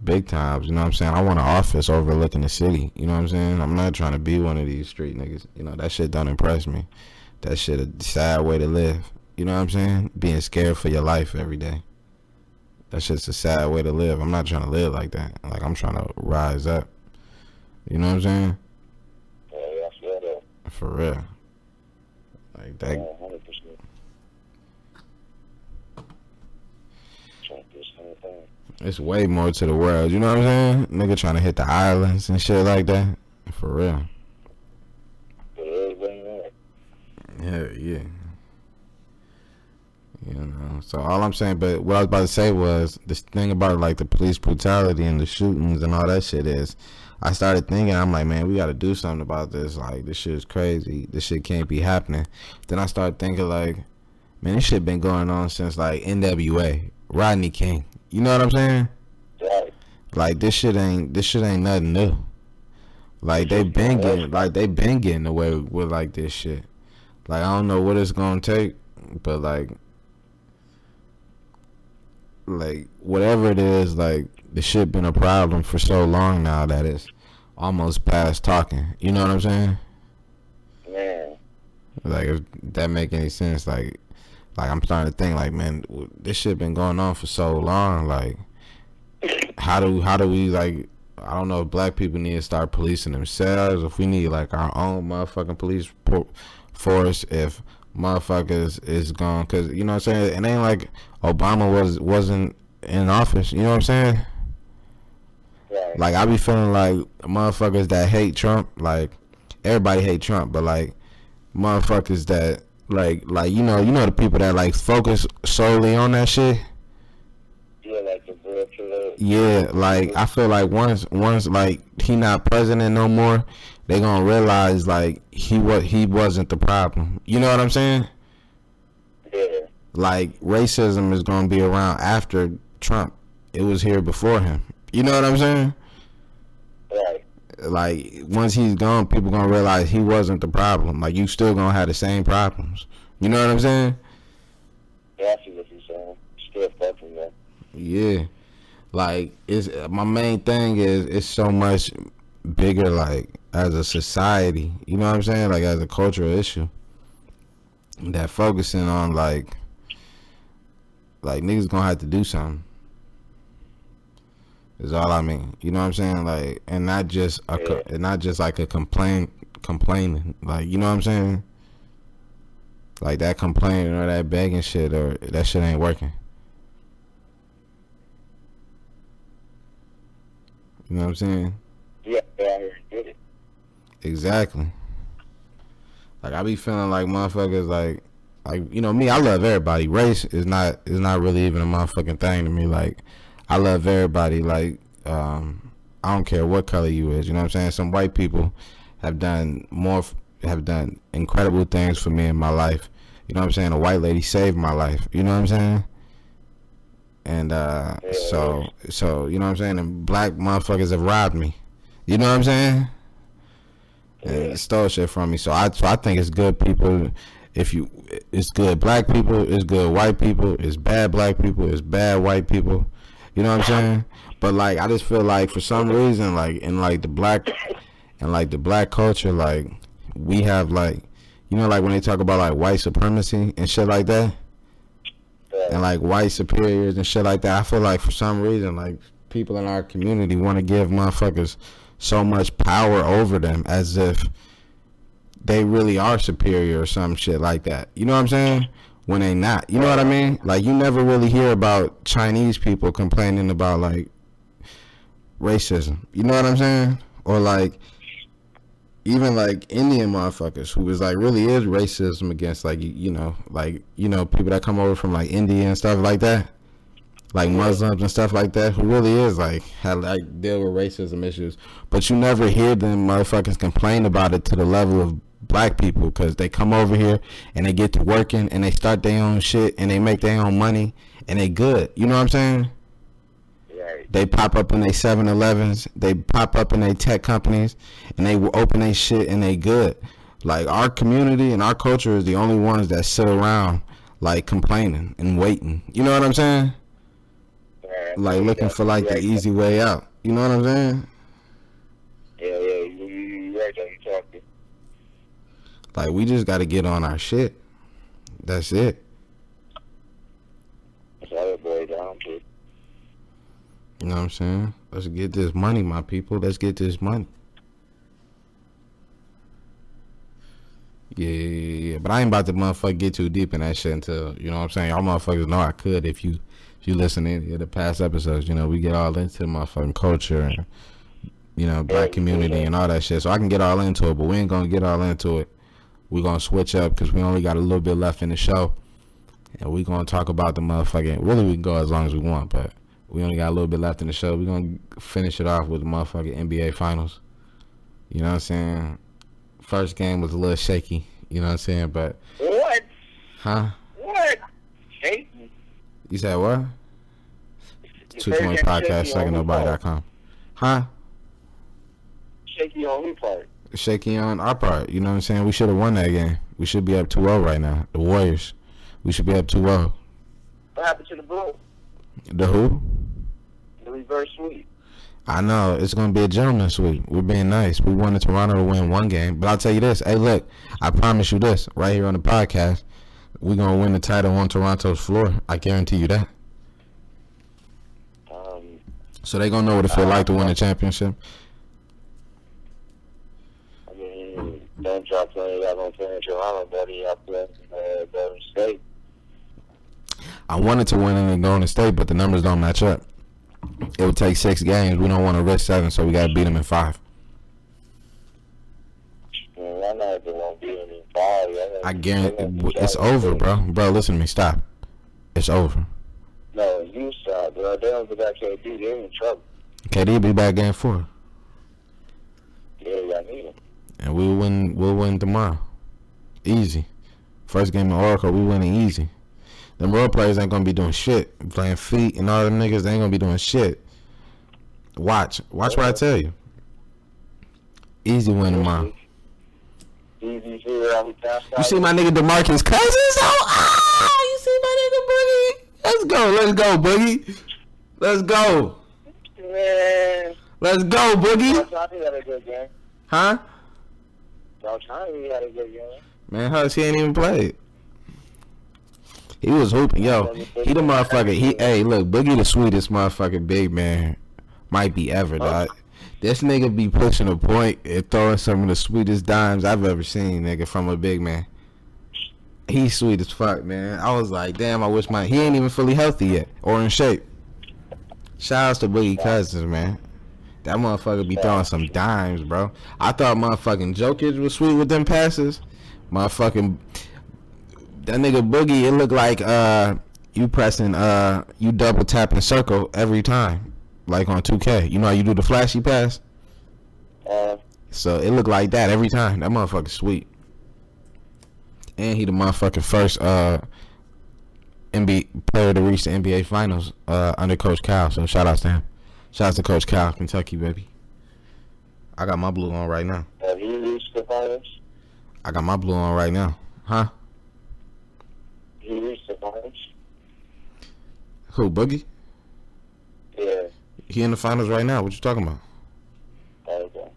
big times, you know what I'm saying? I want an office overlooking the city, you know what I'm saying? I'm not trying to be one of these street niggas. You know, that shit don't impress me. That shit a sad way to live. You know what I'm saying? Being scared for your life every day. That's just a sad way to live. I'm not trying to live like that. Like, I'm trying to rise up. You know what I'm saying? Yeah, that's real. For real. Like that. 100%. It's way more to the world. You know what I'm saying? Nigga trying to hit the islands and shit like that. For real. Yeah, yeah. You know, so all I'm saying, but what I was about to say was, this thing about like the police brutality and the shootings and all that shit is, I started thinking, I'm like, man, we got to do something about this. Like, this shit is crazy. This shit can't be happening. Then I started thinking, like, man, this shit been going on since like NWA, Rodney King. You know what I'm saying? Right. Like, this shit ain't nothing new. Like, they been getting away with like this shit. Like, I don't know what it's gonna take, but like whatever it is, like, the shit been a problem for so long now that it's almost past talking. You know what I'm saying? Man. Like, if that make any sense, like I'm starting to think, like, man, this shit been going on for so long. Like, how do we, like, I don't know if black people need to start policing themselves, if we need like our own motherfucking police force, if motherfuckers is gone, cause you know what I'm saying, it ain't like Obama wasn't in office. You know what I'm saying? Right. Like, I be feeling like motherfuckers that hate Trump, like, everybody hate Trump, but like motherfuckers that like you know the people that like focus solely on that shit. Yeah, like the brutality. Yeah, like, I feel like once like he not president no more, they gonna realize like he wasn't the problem. You know what I'm saying? Yeah. Like, racism is gonna be around after Trump. It was here before him. You know what I'm saying? Right. Like, once he's gone, people gonna realize he wasn't the problem. Like, you still gonna have the same problems. You know what I'm saying? Yeah, I see what you're saying. Still fucking that. Yeah. Like, it's my main thing is it's so much bigger, like, as a society. You know what I'm saying? Like, as a cultural issue. That focusing on like niggas gonna have to do something. Is all I mean. You know what I'm saying? Like, and not just like a complaining. Like, you know what I'm saying? Like, that complaining or that begging shit, or that shit ain't working. You know what I'm saying? Yeah, I heard you did it. Exactly. Like, I be feeling like motherfuckers like, you know me, I love everybody. Race is not really even a motherfucking thing to me. Like, I love everybody. Like, I don't care what color you is. You know what I'm saying? Some white people have done incredible things for me in my life. You know what I'm saying? A white lady saved my life. You know what I'm saying? And so you know what I'm saying? And black motherfuckers have robbed me. You know what I'm saying? And stole shit from me. So I think it's good people. It's good black people, it's good white people, it's bad black people, it's bad white people. You know what I'm saying? But like, I just feel like for some reason, like in like the black culture, like we have like, you know, like when they talk about like white supremacy and shit like that, and like white superiors and shit like that, I feel like for some reason, like people in our community want to give motherfuckers so much power over them as if they really are superior or some shit like that. You know what I'm saying? When they not. You know what I mean? Like, you never really hear about Chinese people complaining about like racism. You know what I'm saying? Or like even like Indian motherfuckers who is like really is racism against like people that come over from like India and stuff like that, like Muslims and stuff like that, who really is like have like deal with racism issues, but you never hear them motherfuckers complain about it to the level of black people, because they come over here and they get to working and they start their own shit and they make their own money and they good. You know what I'm saying? They pop up in their 7-Elevens, they pop up in their tech companies, and they open their shit and they good. Like, our community and our culture is the only ones that sit around, like, complaining and waiting. You know what I'm saying? Like, looking for, like, the easy way out. You know what I'm saying? Yeah, you right there, you talking. Like, we just got to get on our shit. That's it. That's all it boils down to. You know what I'm saying? Let's get this money, my people. Let's get this money. Yeah. But I ain't about to motherfucker get too deep in that shit until, you know what I'm saying? Y'all motherfuckers know I could if you listen to the past episodes. You know, we get all into the motherfucking culture and, you know, black community and all that shit. So I can get all into it, but we ain't gonna get all into it. We're gonna switch up because we only got a little bit left in the show. And we gonna talk about the motherfucking, really we can go as long as we want, but we only got a little bit left in the show. We're going to finish it off with the motherfucking NBA Finals. You know what I'm saying? First game was a little shaky. You know what I'm saying? But What? Huh? What? Shaky? You said what? 220 Podcast, secondnobody.com. Huh? Shaky on who part? Shaky on our part. You know what I'm saying? We should have won that game. We should be up 2-0 right now. The Warriors. We should be up 2-0. What happened to the Bulls? The who? The reverse sweep. I know. It's going to be a gentleman's sweep. We're being nice. We wanted Toronto to win one game. But I'll tell you this. Hey, look. I promise you this. Right here on the podcast. We're going to win the title on Toronto's floor. I guarantee you that. So they going to know what it feel like to win a championship. I mean, don't drop playing. Y'all going to play in Toronto, buddy. Y'all play Golden State. I wanted to win in the Golden State, but the numbers don't match up. It would take 6 games. We don't want to risk 7, so we got to beat them in 5. Well, I know they won't beat them in 5. I guarantee it's over, bro. Bro, listen to me. Stop. It's over. No, you stop, bro. They don't go back to KD. They're in trouble. KD be back game 4. Yeah, y'all need them. And we'll win tomorrow. Easy. First game in Oracle, we winning easy. Them role players ain't gonna be doing shit. Playing feet and all them niggas, they ain't gonna be doing shit. Watch what I tell you. Easy win tomorrow. Easy figure out who passed out. You see my nigga DeMarcus Cousins? You see my nigga Boogie? Let's go, Boogie. Let's go. Man. Let's go, Boogie. Johnny had a good game. Huh? Johnny had a good game. Man, Hutch, he ain't even played. He was hooping, yo. He the motherfucker. Hey, look, Boogie the sweetest motherfucking big man might be ever, dog. This nigga be pushing a point and throwing some of the sweetest dimes I've ever seen, nigga, from a big man. He's sweet as fuck, man. I was like, damn, I wish he ain't even fully healthy yet or in shape. Shout outs to Boogie Cousins, man. That motherfucker be throwing some dimes, bro. I thought motherfucking Jokic was sweet with them passes. Motherfucking that nigga Boogie, it looked like you pressing you double tapping circle every time, like on 2K. You know how you do the flashy pass? So it looked like that every time. That motherfucker sweet. And he the motherfucking first NBA player to reach the NBA Finals under Coach Cal. So shout outs to him. Shout out to Coach Cal, Kentucky, baby. I got my blue on right now. Have you reached the finals? I got my blue on right now. Huh? He reached the finals? Who, Boogie? Yeah. He in the finals right now. What you talking about? Okay.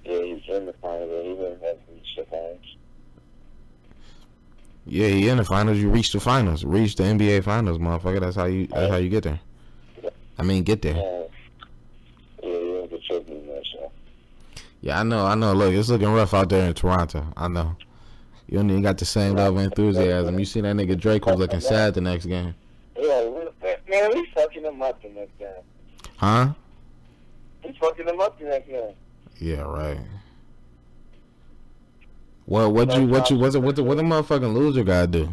Yeah, he's in the finals, but he didn't have to reach the finals. Yeah, he in the finals. You reach the finals. Reach the NBA Finals, motherfucker. That's how you get there. I mean, get there. Yeah, you ain't get tripping in there, so. Yeah, I know. Look, it's looking rough out there in Toronto. I know. You don't even got the same level of enthusiasm. You see that nigga Drake was looking sad the next game. Yeah, man, we fucking him up the next game. Huh? He's fucking him up the next game. Yeah, right. Well, what the motherfucking loser gotta do?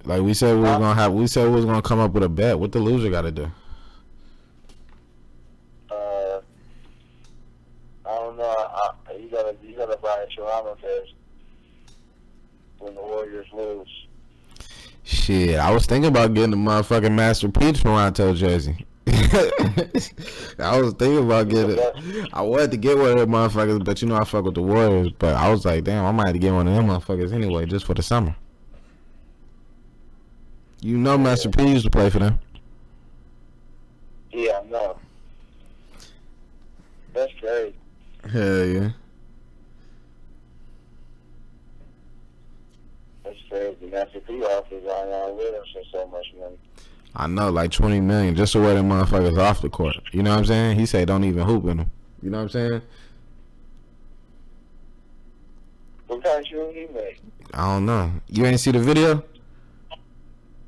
Like we said, we was gonna come up with a bet. What the loser gotta do? I don't know. You gotta buy a Toronto first when the Warriors lose. Shit, I was thinking about getting the motherfucking Master P Toronto jersey. I was thinking about getting it. I wanted to get one of them motherfuckers, but you know I fuck with the Warriors. But I was like, damn, I might have to get one of them motherfuckers anyway, just for the summer. You know Master P used to play for them. Yeah, I know. That's crazy. Hell yeah. That's crazy. Master P offers on Williams for so much money. I know, like 20 million just to wear them motherfuckers off the court. You know what I'm saying? He say don't even hoop in them. You know what I'm saying? What kind of shoe he make? I don't know. You ain't see the video?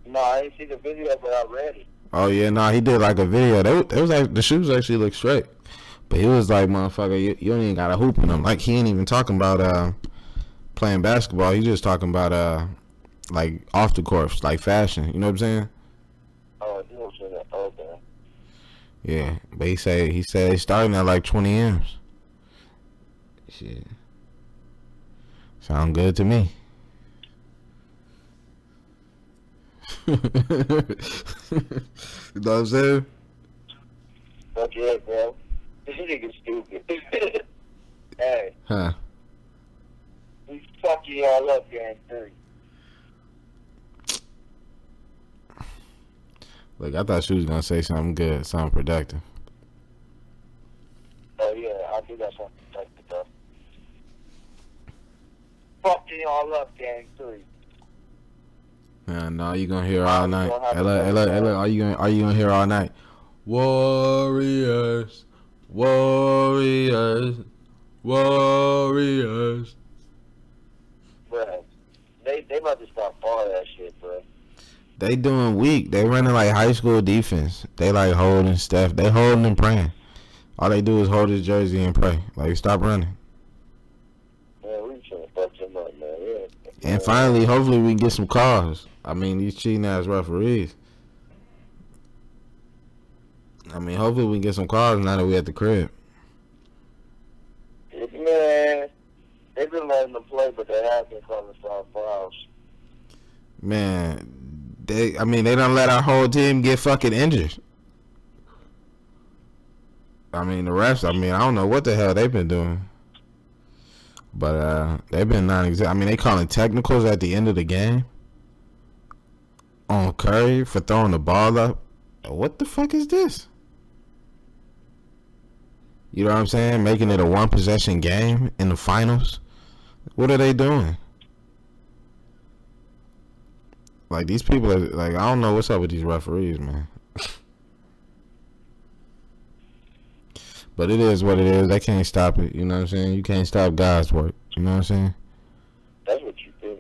No, I ain't see the video, but I read it. Oh yeah, nah, he did like a video. They was like the shoes actually look straight, but he was like, motherfucker, you don't even gotta hoop in them. Like he ain't even talking about playing basketball. He just talking about like off the court, like fashion. You know what I'm saying? Oh, you don't say that. Okay. Yeah, but he said they starting at like 20 M's. Shit, sound good to me. You know what I'm saying? Fuck yeah, bro. This nigga stupid. Hey. Huh? We fucking y'all up game 3. Look, I thought she was gonna say something good, something productive. Oh yeah, I do got something protected though. Fucking y'all up game 3. No, you gonna hear all night. Hey, look, are you gonna hear all night? Warriors, Warriors, Warriors. Bro, they about to stop all that shit, bro. They doing weak. They running like high school defense. They like holding Steph. They holding and praying. All they do is hold his jersey and pray. Like, stop running. Man, we should have fucked him up, man. Yeah. And finally, hopefully we can get some calls. I mean, these cheating ass referees. I mean, hopefully we can get some calls now that we at the crib. Man, they've been letting them play, but they have been calling for fouls. Man, they done let our whole team get fucking injured. I mean, the refs, I don't know what the hell they've been doing. But they've been non-existent. I mean, they calling technicals at the end of the game on Curry for throwing the ball up. What the fuck is this? You know what I'm saying? Making it a one-possession game in the finals. What are they doing? Like, these people are, like, I don't know what's up with these referees, man. But it is what it is. They can't stop it. You know what I'm saying? You can't stop God's work. You know what I'm saying? That's what you do.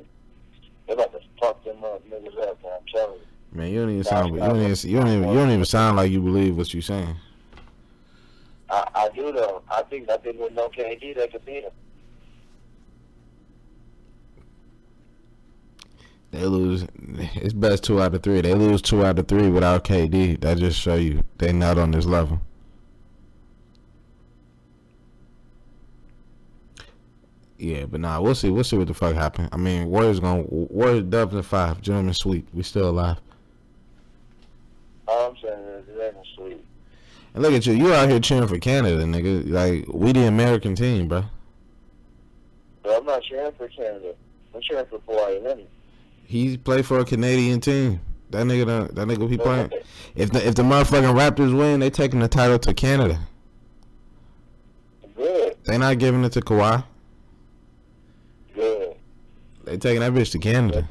They're about to fuck them up, niggas up, man. I'm telling you. Man, you don't even sound. You don't even sound like you believe what you're saying. I do though. I think with no KD they could beat them. They lose. It's best 2 out of 3. They lose 2 out of 3 without KD. That just show you they not on this level. Yeah, but nah, we'll see. We'll see what the fuck happen. I mean, Warriors dubs in 5. Gentlemen sweep. We still alive. All I'm saying is it ain't sweet. And look at you. You out here cheering for Canada, nigga. Like, we the American team, bro. But I'm not cheering for Canada. I'm cheering for Hawaii Leonard. He played for a Canadian team. That nigga be playing. If the motherfucking Raptors win, they taking the title to Canada. Good. They not giving it to Kawhi. Good. They taking that bitch to Canada.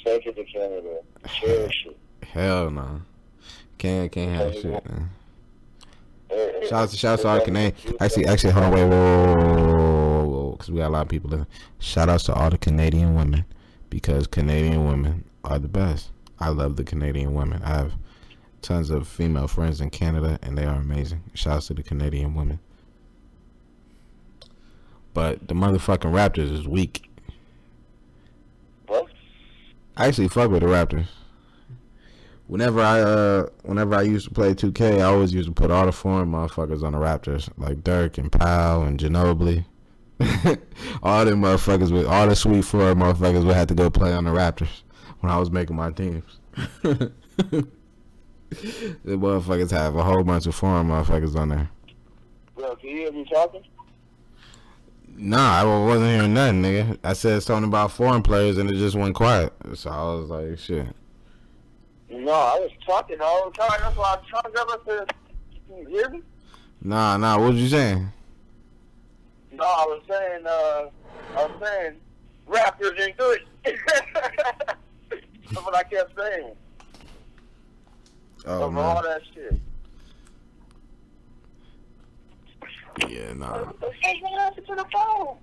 Take it to Canada. Cherish it. Hell no. Can't have shit, man. Shout out to all Canadians. Actually, hold on, whoa, because we got a lot of people listening. Shout outs to all the Canadian women, because Canadian women are the best. I love the Canadian women. I have tons of female friends in Canada, and they are amazing. Shouts to the Canadian women. But the motherfucking Raptors is weak. What? I actually fuck with the Raptors. Whenever I used to play 2K, I always used to put all the foreign motherfuckers on the Raptors, like Dirk and Powell and Ginobili. All them motherfuckers with all the sweet foreign motherfuckers would have to go play on the Raptors when I was making my teams. The motherfuckers have a whole bunch of foreign motherfuckers on there. Bro, can you hear me talking? Nah, I wasn't hearing nothing, nigga. I said something about foreign players and it just went quiet. So I was like, shit. No, I was talking all the time. That's why I was trying to get up there. Can you hear me? Nah, what was you saying? No, I was saying, Raptors ain't good. That's what I kept saying. Oh, Over all that shit. Yeah, nah. Hey, man, answer to the phone.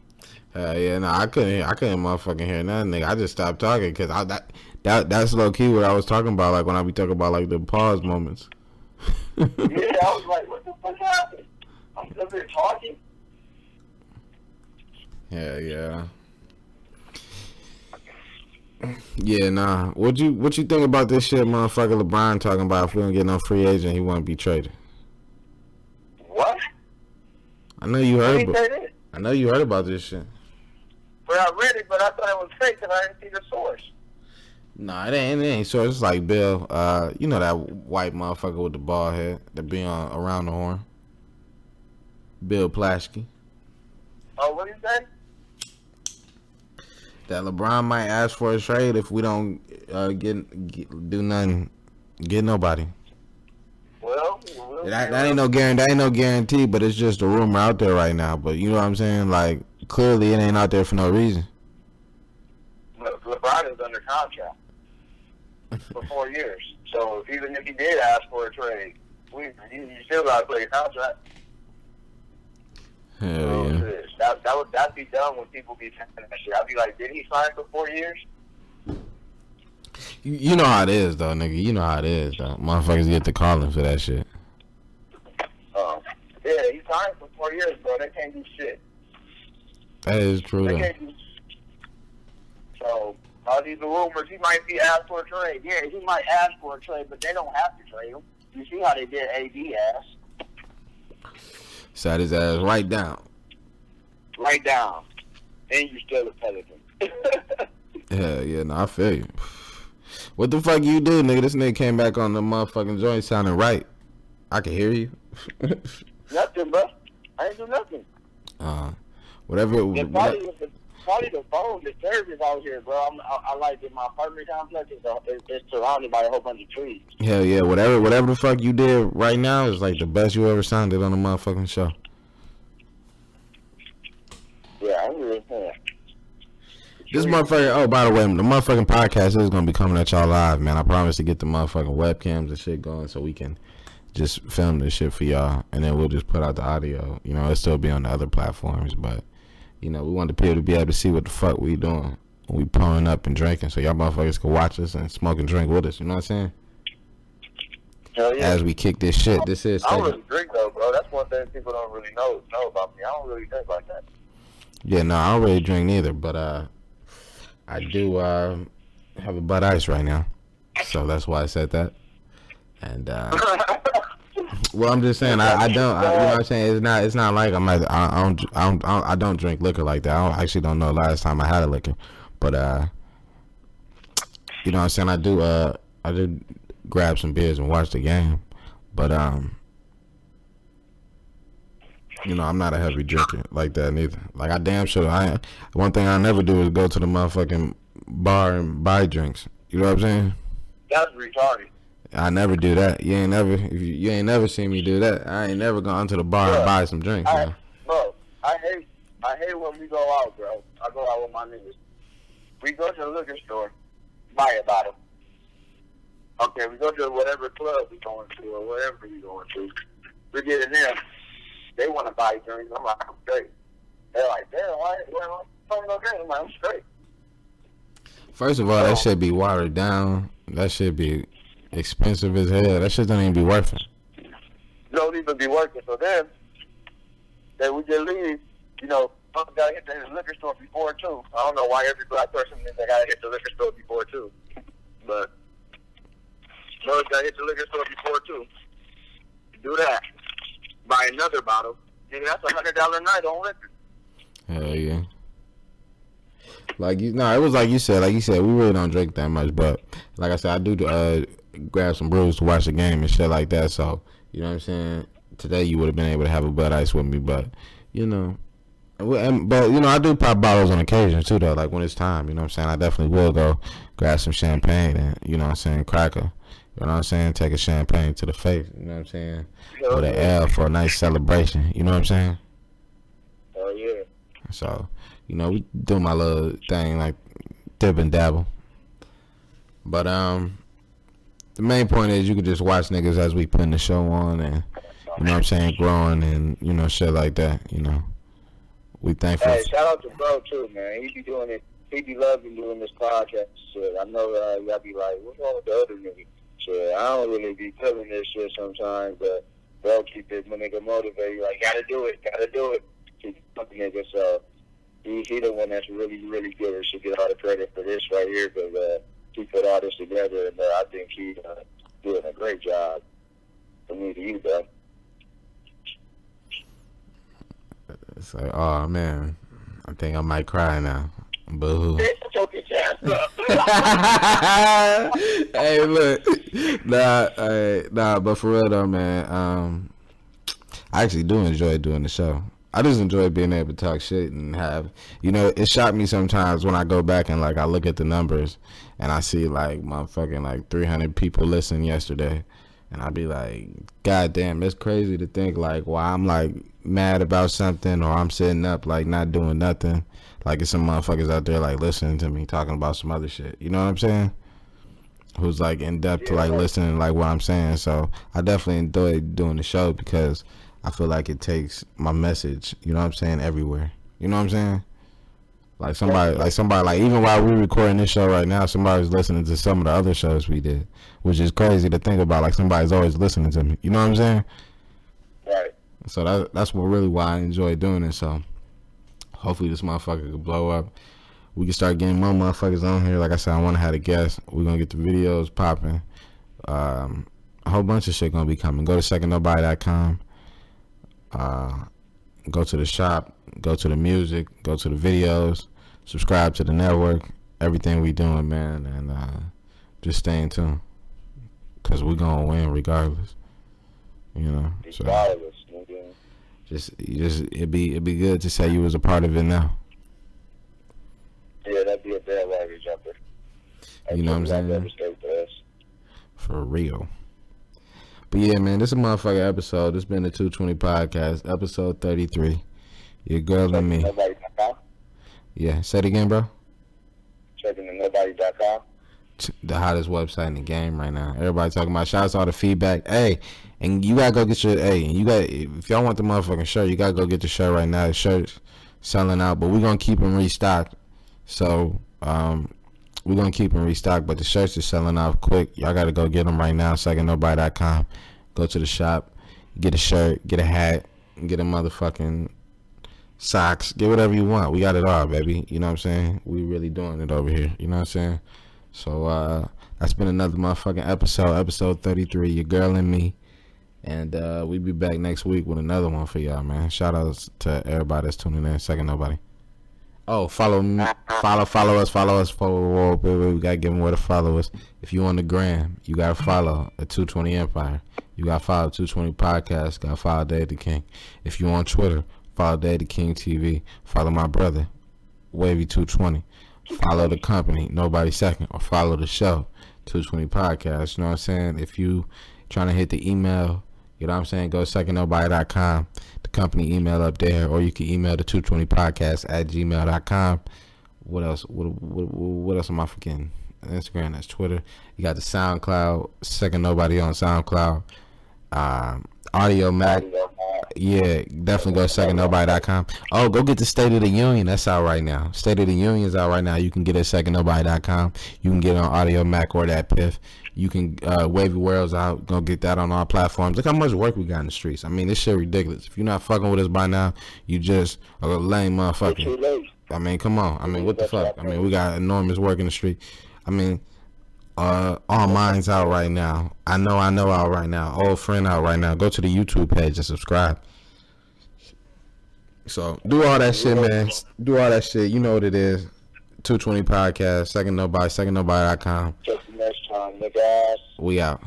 Yeah, nah, I couldn't motherfucking hear nothing, nigga. I just stopped talking because that's low key what I was talking about, like when I be talking about like the pause moments. Yeah, I was like, what the fuck happened? I'm up here talking. Yeah. Yeah, nah. What you think about this shit, motherfucker? LeBron talking about if we don't get no free agent, he won't be traded. What? I know you heard. I know you heard about this shit. But I read it, but I thought it was fake, and I didn't see the source. Nah, it ain't. So it's like Bill. You know that white motherfucker with the bald head that be on around the horn. Bill Plaschke. Oh, what did you say? That LeBron might ask for a trade if we don't do nothing, get nobody. Well, that ain't no guarantee, but it's just a rumor out there right now. But you know what I'm saying? Like clearly, it ain't out there for no reason. LeBron is under contract for 4 years, so even if he did ask for a trade, you still gotta play a contract. Hell yeah. That'd be dumb when people be saying that shit. I'd be like, did he sign for 4 years? You know how it is, though, nigga. You know how it is, though. Motherfuckers get to calling for that shit. Yeah, he signed for 4 years, bro. They can't do shit. That is true, though. So, all these rumors, he might be asked for a trade. Yeah, he might ask for a trade, but they don't have to trade him. You see how they did AD ass. Sat his ass right down. Right down. And you still a Pelican. Yeah, no, I feel you. What the fuck you do, nigga? This nigga came back on the motherfucking joint sounding right. I can hear you. Nothing, bro. I ain't do nothing. Whatever. Probably the phone, the service out here, bro. I like it. My apartment complex is surrounded by a whole bunch of trees. Hell yeah, whatever the fuck you did right now is like the best you ever sounded on a motherfucking show. Yeah, I'm really saying. This motherfucker, oh, by the way, the motherfucking podcast is going to be coming at y'all live, man. I promise to get the motherfucking webcams and shit going so we can just film this shit for y'all. And then we'll just put out the audio. You know, it'll still be on the other platforms, but, you know, we want the people to be able to see what the fuck we doing when we pulling up and drinking so y'all motherfuckers can watch us and smoke and drink with us. You know what I'm saying? Hell yeah. As we kick this shit, this is I don't really drink, though, bro. That's one thing people don't really know about me. I don't really drink like that. Yeah, no, I don't really drink neither, but I do have a Bud Ice right now, so that's why I said that. And well, I'm just saying I don't. You know what I'm saying? It's not like I don't drink liquor like that. I actually don't know the last time I had a liquor, but you know what I'm saying? I do grab some beers and watch the game, but you know, I'm not a heavy drinker like that neither. Like, I damn sure, one thing I never do is go to the motherfucking bar and buy drinks. You know what I'm saying? That's retarded. I never do that. You ain't never seen me do that. I ain't never gone to the bar and buy some drinks, man. Bro, I hate when we go out, bro. I go out with my niggas. We go to the liquor store, buy a bottle. Okay, we go to whatever club we going to or whatever we going to. We get in there. They want to buy drinks. I'm like, I'm straight. They're like, damn, why am I no drink? I'm like, I'm straight. First of all, that shit be watered down. That shit be expensive as hell. That shit don't even be worth it. Don't even be working. So then we just leave. You know, gotta hit the liquor store before too. I don't know why every black person thinks they gotta hit the liquor store before too, but no, gotta hit the liquor store before too. Do that. Buy another bottle. Yeah, that's $100 a night on liquor. Hell yeah. Like it was like you said. Like you said, we really don't drink that much, but like I said, I do grab some brews to watch the game and shit like that. So you know what I'm saying. Today you would have been able to have a Bud Ice with me, but you know, I do pop bottles on occasion too, though. Like when it's time, you know what I'm saying. I definitely will go grab some champagne and you know what I'm saying, cracker. You know what I'm saying? Take a champagne to the face. You know what I'm saying? With an L for a nice celebration. You know what I'm saying? Oh yeah. So, you know, we do my little thing, like dip and dabble. But the main point is you can just watch niggas as we putting the show on, and you know what I'm saying, growing and you know shit like that. You know, we thankful. Hey, shout out to bro too, man. He be doing it. He be loving doing this podcast shit. I know y'all be like, what's wrong with the other nigga? Shit, I don't really be feeling this shit sometimes, but bro keep this nigga motivated. Like, gotta do it. Keep fucking nigga. So he the one that's really, really good and should get all the credit for this right here, because he put all this together, and I think he's doing a great job. From me to you, bro. It's like, oh man, I think I might cry now. Boo. Hey, look, but for real though, man, I actually do enjoy doing the show. I just enjoy being able to talk shit and have, you know, it shocked me sometimes when I go back and like I look at the numbers and I see like motherfucking like 300 people listen yesterday, and I be like, God damn, it's crazy to think like while I'm like mad about something or I'm sitting up like not doing nothing, like it's some motherfuckers out there like listening to me talking about some other shit. You know what I'm saying? Who's like in depth to like listening like what I'm saying. So I definitely enjoy doing the show because I feel like it takes my message, you know what I'm saying, everywhere. You know what I'm saying? Like somebody, like even while we're recording this show right now, somebody's listening to some of the other shows we did, which is crazy to think about. Like somebody's always listening to me. You know what I'm saying? Right. So that's what really why I enjoy doing it. So hopefully this motherfucker can blow up. We can start getting more motherfuckers on here. Like I said, I want to have a guest. We're gonna get the videos popping. A whole bunch of shit gonna be coming. Go to secondnobody.com. Go to the shop, go to the music, go to the videos, subscribe to the network, everything we doing, man, and just stay in tune, cause we gonna win regardless, you know. So just it'd be good to say you was a part of it now. Yeah, that'd be a bad way jumper. You know what I'm saying? For real. But yeah, man, this is a motherfucking episode. This been the 220 podcast, episode 33. Your girl and me. Nobody.com? Yeah, say it again, bro. Checking the nobody.com. The hottest website in the game right now. Everybody talking about. Shout out to all the feedback. Hey, and you gotta go get your. Hey, and you got. If y'all want the motherfucking shirt, you gotta go get the shirt right now. The shirt's selling out, but we're gonna keep them restocked. So we're gonna keep them restocked, but the shirts are selling out quick. Y'all gotta go get them right now. Secondnobody.com. Go to the shop, get a shirt, get a hat, get a motherfucking socks, get whatever you want. We got it all, baby. You know what I'm saying? We really doing it over here. You know what I'm saying? So that's been another motherfucking episode 33. Your girl and me, and we be back next week with another one for y'all, man. Shout outs to everybody that's tuning in. Second Nobody. Oh, follow me, follow us. We gotta give them where to follow us. If you on the gram, you gotta follow a 220 Empire. You gotta follow 220 Podcast. Gotta follow Dave the King. If you on Twitter, follow Dave the King TV. Follow my brother, Wavy 220. Follow the company, Nobody Second, or follow the show, 220 Podcast. You know what I'm saying? If you trying to hit the email, you know what I'm saying, go secondnobody.com. The company email up there, or you can email the 220podcast@gmail.com. What else? What else am I forgetting? Instagram, that's Twitter. You got the SoundCloud, Second Nobody on SoundCloud. Audio Mac. Yeah, definitely go to secondnobody.com. Oh, go get the State of the Union. That's out right now. State of the Union is out right now. You can get it at secondnobody.com. You can get it on Audio Mac or that Piff. You can Wavy World's out. Go get that on all platforms. Look how much work we got in the streets. I mean, this shit ridiculous. If you're not fucking with us by now, you just a lame motherfucker. I mean, come on. I mean, what the fuck? I mean, we got enormous work in the street. I mean, all Mine's out right now. I know out right now. Old Friend out right now. Go to the YouTube page and subscribe. So do all that shit, man. Do all that shit. You know what it is. 220 Podcast, Second Nobody, secondnobody.com. Just next time, nigga. We out.